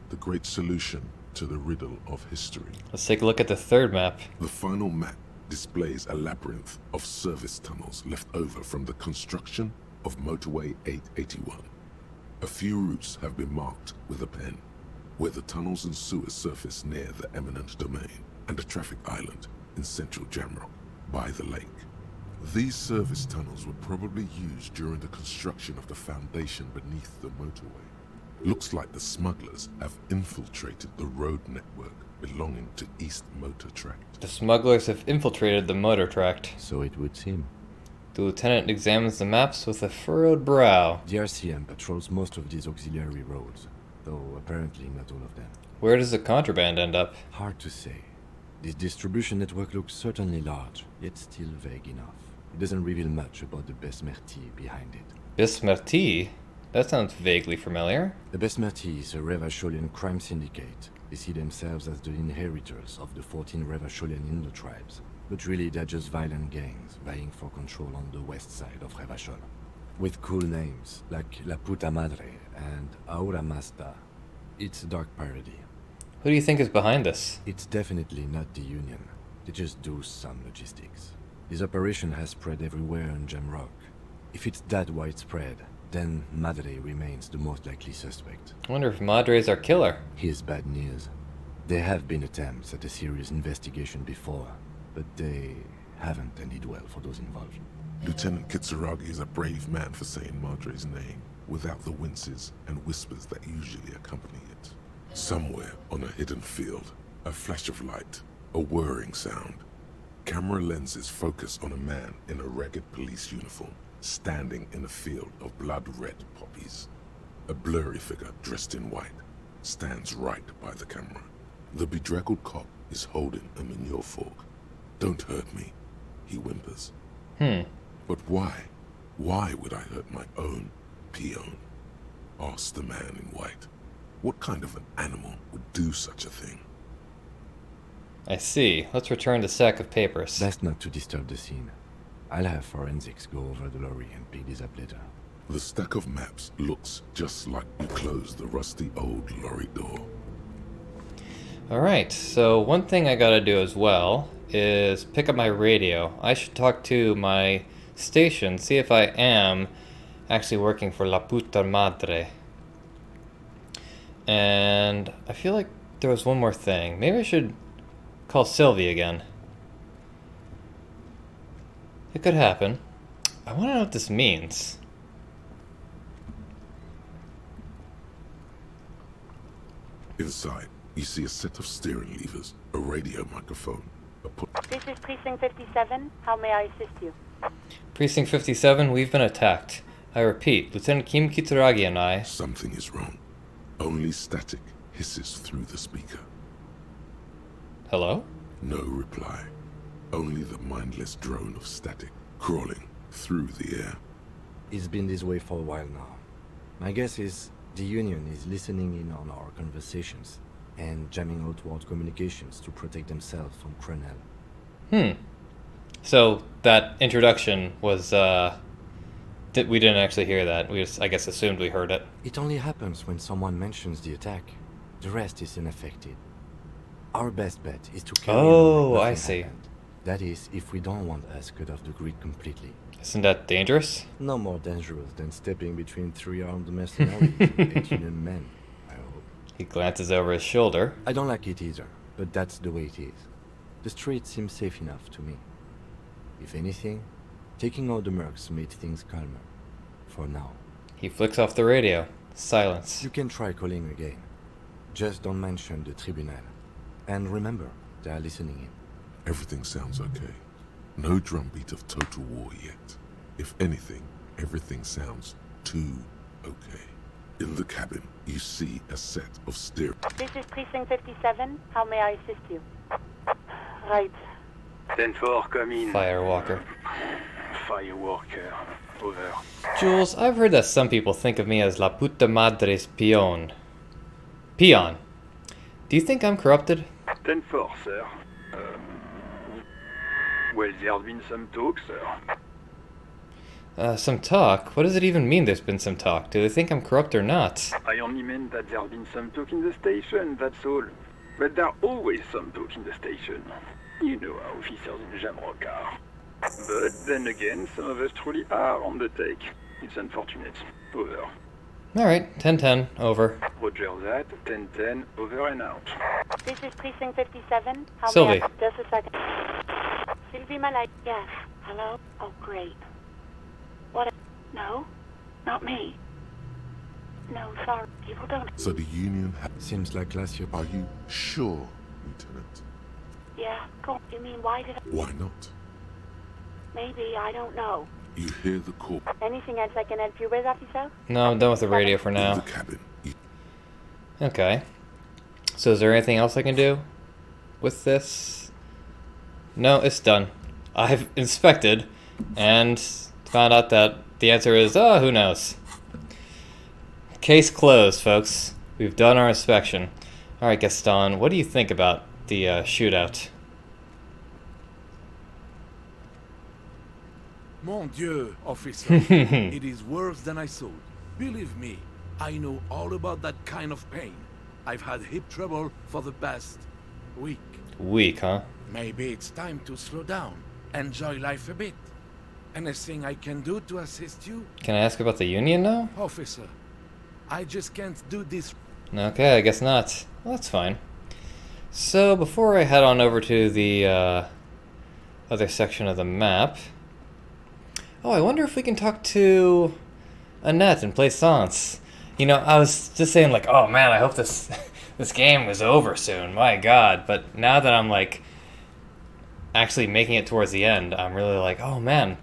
[SPEAKER 2] The great solution to the riddle of history.
[SPEAKER 1] Let's take a look at the third map.
[SPEAKER 2] The final map displays a labyrinth of service tunnels left over from the construction of Motorway 881. A few routes have been marked with a pen, where the tunnels and sewers surface near the eminent domain and a traffic island in central Jamrock by the lake. These service tunnels were probably used during the construction of the foundation beneath the motorway. Looks like the smugglers have infiltrated the road network belonging to East Motor Tract.
[SPEAKER 1] The smugglers have infiltrated the motor tract.
[SPEAKER 3] So it would seem.
[SPEAKER 1] The lieutenant examines the maps with a furrowed brow.
[SPEAKER 3] The RCM patrols most of these auxiliary roads, though apparently not all of them.
[SPEAKER 1] Where does the contraband end up?
[SPEAKER 3] Hard to say. This distribution network looks certainly large, yet still vague enough. It doesn't reveal much about the Besmerti behind it.
[SPEAKER 1] Besmerti? That sounds vaguely familiar.
[SPEAKER 3] The Besmerti is a Revacholian crime syndicate. They see themselves as the inheritors of the 14 Revacholian Indo-tribes, but really they're just violent gangs vying for control on the west side of Revachol. With cool names like La Puta Madre and Aura Mazda. It's a dark parody.
[SPEAKER 1] Who do you think is behind this?
[SPEAKER 3] It's definitely not the Union. They just do some logistics. This operation has spread everywhere in Jamrock. If it's that widespread, then Madre remains the most likely suspect.
[SPEAKER 1] I wonder if Madre's our killer.
[SPEAKER 3] Here's bad news. There have been attempts at a serious investigation before, but they haven't ended well for those involved.
[SPEAKER 2] Lieutenant Kitsuragi is a brave man for saying Madre's name, without the winces and whispers that usually accompany it. Somewhere on a hidden field, a flash of light, a whirring sound. Camera lenses focus on a man in a ragged police uniform, standing in a field of blood-red poppies. A blurry figure dressed in white stands right by the camera. The bedraggled cop is holding a manure fork. "Don't hurt me," he whimpers. But why? Why would I hurt my own peon? Asked the man in white. What kind of an animal would do such a thing?
[SPEAKER 1] I see. Let's return the sack of papers.
[SPEAKER 3] Best not to disturb the scene. I'll have forensics go over the lorry and pick this up later.
[SPEAKER 2] The stack of maps looks just like you closed the rusty old lorry door.
[SPEAKER 1] Alright, so one thing I gotta do as well is pick up my radio. I should talk to my station, see if I am actually working for La Puta Madre. And I feel like there was one more thing. Maybe I should call Sylvie again. It could happen. I want to know what this means.
[SPEAKER 2] Inside, you see a set of steering levers, a radio microphone,
[SPEAKER 17] This is Precinct 57. How may I assist you?
[SPEAKER 1] Precinct 57, we've been attacked. I repeat, Lieutenant Kim Kitsuragi and I...
[SPEAKER 2] Something is wrong. Only static hisses through the speaker.
[SPEAKER 1] Hello?
[SPEAKER 2] No reply. Only the mindless drone of static crawling through the air.
[SPEAKER 3] It's been this way for a while now. My guess is the Union is listening in on our conversations and jamming outward communications to protect themselves from Cronel.
[SPEAKER 1] So, that introduction was, we didn't actually hear that. We just, I guess, assumed we heard it.
[SPEAKER 3] It only happens when someone mentions the attack. The rest is unaffected. Our best bet is to carry on like
[SPEAKER 1] I
[SPEAKER 3] nothing
[SPEAKER 1] see.
[SPEAKER 3] happened. That is, if we don't want us cut off the grid completely.
[SPEAKER 1] Isn't that dangerous?
[SPEAKER 3] No more dangerous than stepping between three armed mercenaries and 18 men, I hope.
[SPEAKER 1] He glances over his shoulder.
[SPEAKER 3] I don't like it either, but that's the way it is. The street seems safe enough to me. If anything, taking out the mercs made things calmer. For now.
[SPEAKER 1] He flicks off the radio. Silence.
[SPEAKER 3] You can try calling again. Just don't mention the tribunal. And remember, they are listening in.
[SPEAKER 2] Everything sounds okay. No drumbeat of total war yet. If anything, everything sounds too okay. In the cabin, you see a set of steer.
[SPEAKER 17] This is Precinct 57. How may I assist you? Right.
[SPEAKER 18] 10-4, come in.
[SPEAKER 1] Firewalker.
[SPEAKER 18] Firewalker. Over.
[SPEAKER 1] Jules, I've heard that some people think of me as La Puta Madre's peon. Peon. Do you think I'm corrupted?
[SPEAKER 18] 10-4, sir. Well, there's been some talk, sir.
[SPEAKER 1] Some talk? What does it even mean there's been some talk? Do they think I'm corrupt or not?
[SPEAKER 18] I only meant that there's been some talk in the station, that's all. But there's always some talk in the station. You know how officers in Jamrock are. But then again, some of us truly are on the take. It's unfortunate. Over.
[SPEAKER 1] Alright, 10-10, over.
[SPEAKER 18] Roger that, 10-10, over and out.
[SPEAKER 17] This is Precinct 57. How
[SPEAKER 1] Sylvie.
[SPEAKER 17] may I... Just a second. Sylvie Malay. Yes. Hello? Oh, great. What? No? Not me. No, sorry. People don't...
[SPEAKER 2] So the Union
[SPEAKER 3] Seems like last year.
[SPEAKER 2] Are you sure, Lieutenant?
[SPEAKER 17] Yeah, go. You mean, why did I...
[SPEAKER 2] Why not?
[SPEAKER 17] Maybe, I don't know.
[SPEAKER 2] You hear the corp
[SPEAKER 17] Anything else I can help you with, officer?
[SPEAKER 1] No, I'm done with the radio for
[SPEAKER 2] in
[SPEAKER 1] now.
[SPEAKER 2] the cabin.
[SPEAKER 1] Okay. So is there anything else I can do with this? No, it's done. I've inspected and found out that the answer is, who knows. Case closed, folks. We've done our inspection. Alright, Gaston, what do you think about the shootout?
[SPEAKER 9] Mon Dieu, officer. It is worse than I thought. Believe me, I know all about that kind of pain. I've had hip trouble for the past week.
[SPEAKER 1] Weak, huh?
[SPEAKER 9] Maybe it's time to slow down, enjoy life a bit. Anything I can do to assist you?
[SPEAKER 1] Can I ask about the Union now?
[SPEAKER 9] Officer, I just can't do this.
[SPEAKER 1] Okay, I guess not. Well, that's fine. So, before I head on over to the other section of the map... Oh, I wonder if we can talk to Annette and play Sans. You know, I was just saying, like, oh man, I hope this this game is over soon. My god. But now that I'm, like, actually making it towards the end, I'm really like, oh man.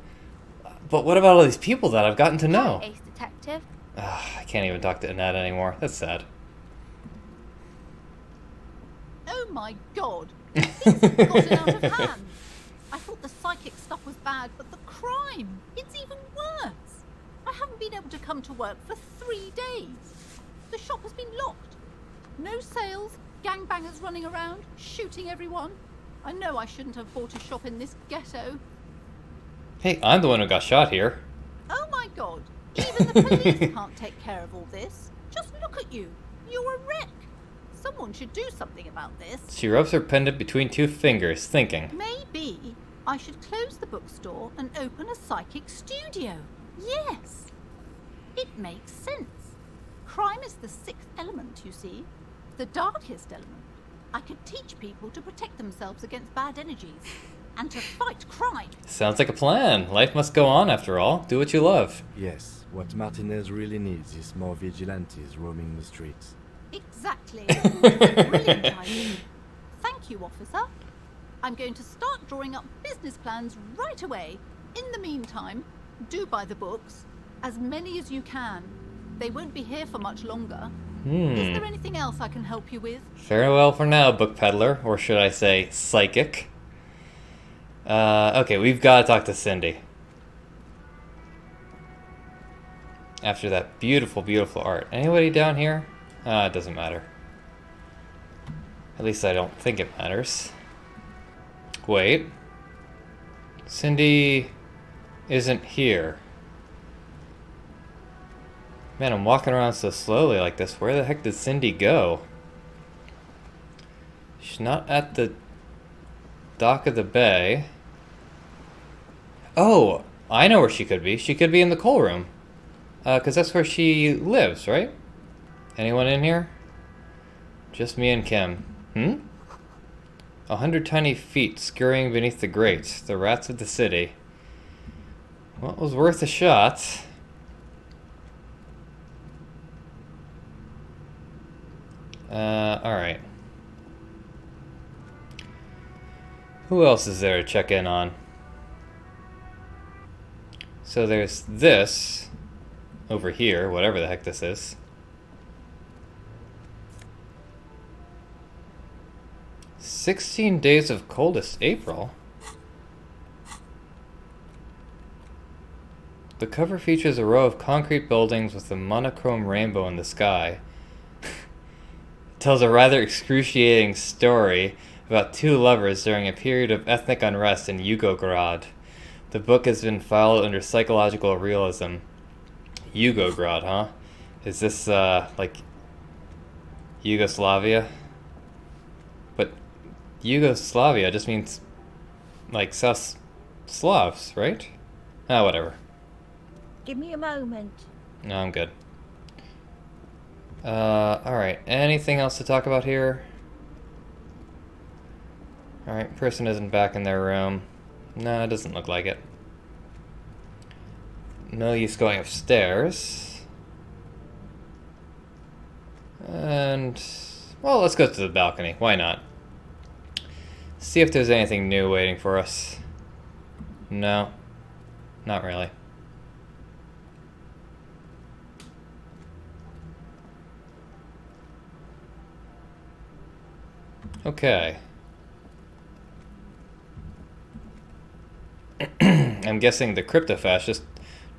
[SPEAKER 1] But what about all these people that I've gotten to know?
[SPEAKER 10] Ace Detective.
[SPEAKER 1] I can't even talk to Annette anymore. That's sad.
[SPEAKER 10] Oh my god! Things have gotten out of hand. I thought the psychic stuff was bad, but the crime, it's even worse. I haven't been able to come to work for 3 days. The shop has been locked. No sales, gangbangers running around, shooting everyone. I know I shouldn't have bought a shop in this ghetto.
[SPEAKER 1] Hey, I'm the one who got shot here.
[SPEAKER 10] Oh my god, even the police can't take care of all this. Just look at you. You're a wreck. Someone should do something about this.
[SPEAKER 1] She rubs her pendant between two fingers, thinking.
[SPEAKER 10] Maybe I should close the bookstore and open a psychic studio. Yes. It makes sense. Crime is the 6th element, you see. The darkest element. I could teach people to protect themselves against bad energies and to fight crime.
[SPEAKER 1] Sounds like a plan. Life must go on after all. Do what you love.
[SPEAKER 3] Yes, what Martinez really needs is more vigilantes roaming the streets.
[SPEAKER 10] Exactly. Brilliant idea. Thank you, officer. I'm going to start drawing up business plans right away. In the meantime, do buy the books. As many as you can. They won't be here for much longer. Is there anything else I can help you with?
[SPEAKER 1] Farewell for now, book peddler. Or should I say, psychic. Okay, we've got to talk to Cindy. After that beautiful, beautiful art. Anybody down here? It doesn't matter. At least I don't think it matters. Wait. Cindy isn't here. Man, I'm walking around so slowly like this. Where the heck did Cindy go? She's not at the dock of the bay. Oh, I know where she could be. She could be in the coal room. 'Cause that's where she lives, right? Anyone in here? Just me and Kim. 100 tiny feet scurrying beneath the grates. The rats of the city. Well, it was worth a shot. Alright. Who else is there to check in on? So there's this over here, whatever the heck this is. "16 days of coldest April." The cover features a row of concrete buildings with a monochrome rainbow in the sky. It tells a rather excruciating story about two lovers during a period of ethnic unrest in Yugograd. The book has been filed under psychological realism. Yugograd, huh? Is this, like, Yugoslavia? But Yugoslavia just means, like, South Slavs, right? Ah, whatever.
[SPEAKER 19] Give me a moment.
[SPEAKER 1] No, I'm good. Alright. Anything else to talk about here? Alright, person isn't back in their room. No, it doesn't look like it. No use going upstairs. And, well, let's go to the balcony. Why not? See if there's anything new waiting for us. No, not really. Okay. I'm guessing the cryptofascist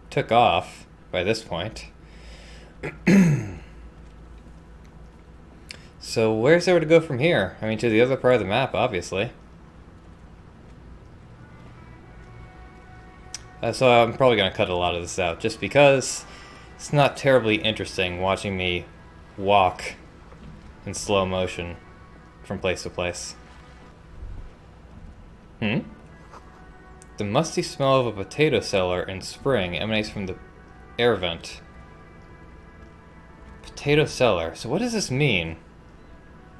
[SPEAKER 1] took off by this point. So where's there to go from here? I mean, to the other part of the map, obviously. So I'm probably going to cut a lot of this out, just because it's not terribly interesting watching me walk in slow motion from place to place. The musty smell of a potato cellar in spring emanates from the air vent. Potato cellar. So what does this mean?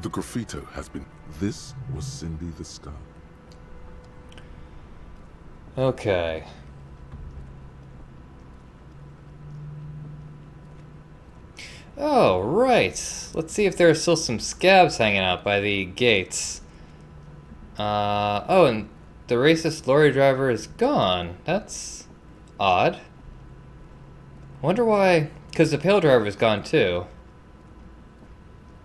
[SPEAKER 2] The graffito has been... This was Cindy the Scar.
[SPEAKER 1] Okay. Oh, right. Let's see if there are still some scabs hanging out by the gates. Oh, and the racist lorry driver is gone. That's odd. Wonder why... Because the pale driver is gone too.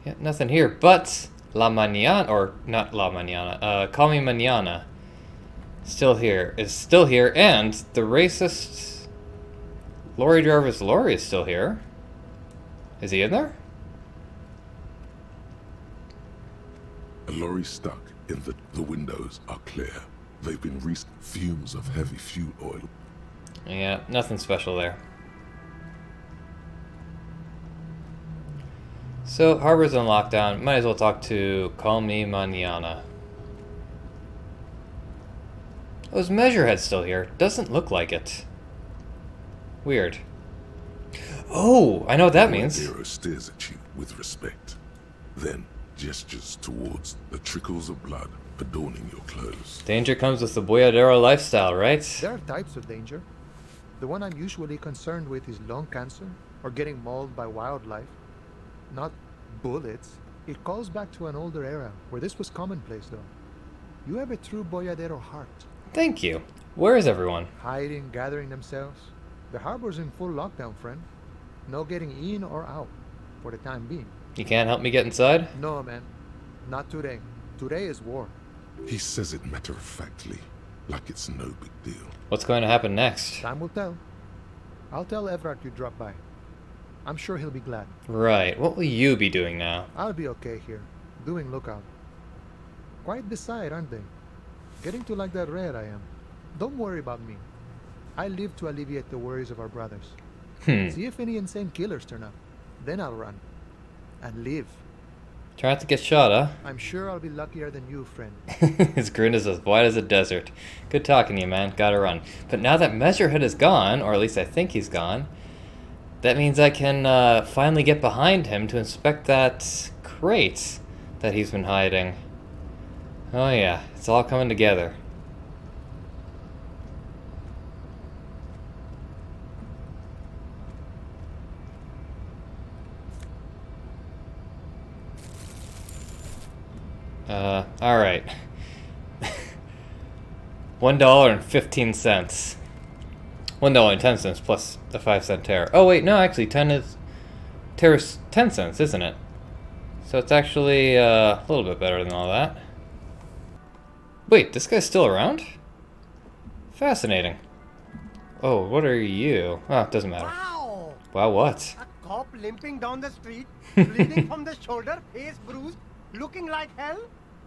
[SPEAKER 1] Yeah, nothing here, but La Mañana, or not La Mañana, Call Me Mañana, is still here, and the racist lorry driver's lorry is still here. Is he in there?
[SPEAKER 2] A lorry stuck in the windows are clear. They've been recent fumes of heavy fuel oil.
[SPEAKER 1] Yeah, nothing special there. So, harbor's on lockdown. Might as well talk to Call Me Mañana. Oh, is Measurehead still here? Doesn't look like it. Weird. Oh, I know what that means.
[SPEAKER 2] Hero stares at you with respect, then gestures towards the trickles of blood adorning your clothes.
[SPEAKER 1] Danger comes with the boyadero lifestyle, right?
[SPEAKER 14] There are types of danger. The one I'm usually concerned with is lung cancer or getting mauled by wildlife. Not bullets. It calls back to an older era where this was commonplace, though. You have a true boyadero heart.
[SPEAKER 1] Thank you. Where is everyone?
[SPEAKER 14] Hiding, gathering themselves. The harbor's in full lockdown, friend. No getting in or out, for the time being.
[SPEAKER 1] You can't help me get inside?
[SPEAKER 14] No, man. Not today. Today is war.
[SPEAKER 2] He says it matter-of-factly, like it's no big deal.
[SPEAKER 1] What's going to happen next?
[SPEAKER 14] Time will tell. I'll tell Everard you dropped by. I'm sure he'll be glad.
[SPEAKER 1] Right. What will you be doing now?
[SPEAKER 14] I'll be okay here, doing lookout. Quite the sight, aren't they? Getting to like that red I am. Don't worry about me. I live to alleviate the worries of our brothers.
[SPEAKER 1] Hmm.
[SPEAKER 14] See if any insane killers turn up. Then I'll run. And live.
[SPEAKER 1] Try not to get shot, huh?
[SPEAKER 14] I'm sure I'll be luckier than you, friend.
[SPEAKER 1] His grin is as wide as a desert. Good talking to you, man. Gotta run. But now that Measurehead is gone, or at least I think he's gone, that means I can finally get behind him to inspect that crate that he's been hiding. Oh yeah, it's all coming together. Alright. $1.15. $1.10 plus the 5-cent tare. Oh wait, no, actually tare's 10 cents, isn't it? So it's actually a little bit better than all that. Wait, this guy's still around? Fascinating. Oh, what are you? Oh, it doesn't matter.
[SPEAKER 20] Wow!
[SPEAKER 1] Wow, what?
[SPEAKER 20] A cop limping down the street, bleeding from the shoulder, face bruised, looking like hell?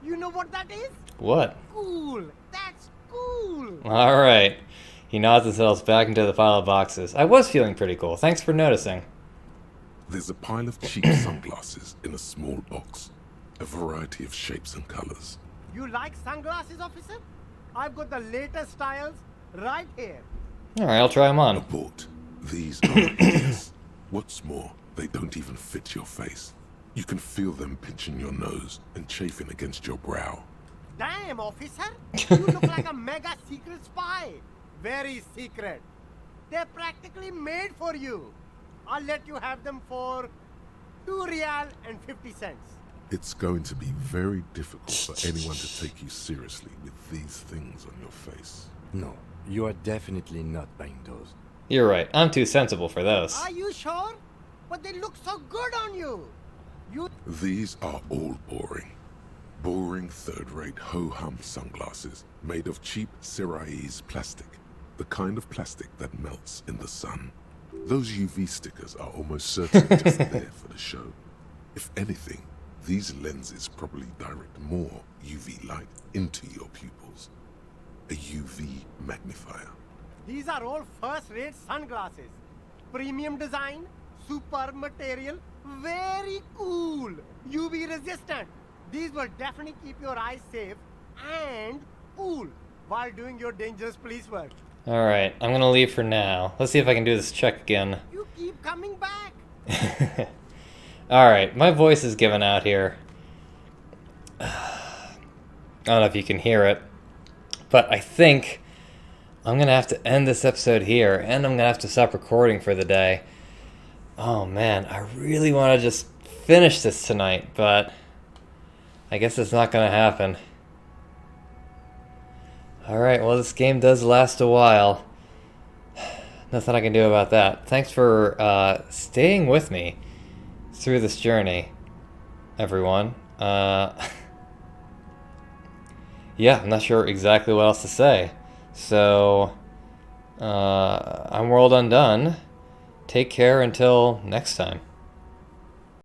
[SPEAKER 20] You know what that is?
[SPEAKER 1] What?
[SPEAKER 20] Cool! That's cool!
[SPEAKER 1] Alright. He nods and settles back into the pile of boxes. I was feeling pretty cool. Thanks for noticing.
[SPEAKER 2] There's a pile of cheap sunglasses in a small box. A variety of shapes and colors.
[SPEAKER 20] You like sunglasses, officer? I've got the latest styles right here.
[SPEAKER 1] Alright, I'll try them on.
[SPEAKER 2] Abort. These are hideous. What's more, they don't even fit your face. You can feel them pinching your nose and chafing against your brow.
[SPEAKER 20] Damn, officer! You look like a mega secret spy. Very secret. They're practically made for you. I'll let you have them for 2 real and 50 cents.
[SPEAKER 2] It's going to be very difficult for anyone to take you seriously with these things on your face.
[SPEAKER 3] No, you are definitely not buying those.
[SPEAKER 1] You're right. I'm too sensible for those.
[SPEAKER 20] Are you sure? But they look so good on you.
[SPEAKER 2] These are all boring. Boring third-rate ho-hum sunglasses made of cheap Syrahese plastic. The kind of plastic that melts in the sun. Those UV stickers are almost certainly just there for the show. If anything, these lenses probably direct more UV light into your pupils. A UV magnifier.
[SPEAKER 20] These are all first-rate sunglasses. Premium design, superb material, very cool. UV resistant. These will definitely keep your eyes safe and cool while doing your dangerous police work.
[SPEAKER 1] Alright, I'm gonna leave for now. Let's see if I can do this check again.
[SPEAKER 20] You keep coming back.
[SPEAKER 1] Alright, my voice is giving out here. I don't know if you can hear it, but I think I'm gonna have to end this episode here, and I'm gonna have to stop recording for the day. Oh man, I really want to just finish this tonight, but I guess it's not gonna happen. Alright, well this game does last a while. Nothing I can do about that. Thanks for staying with me through this journey, everyone. Yeah, I'm not sure exactly what else to say. So, I'm World Undone. Take care until next time.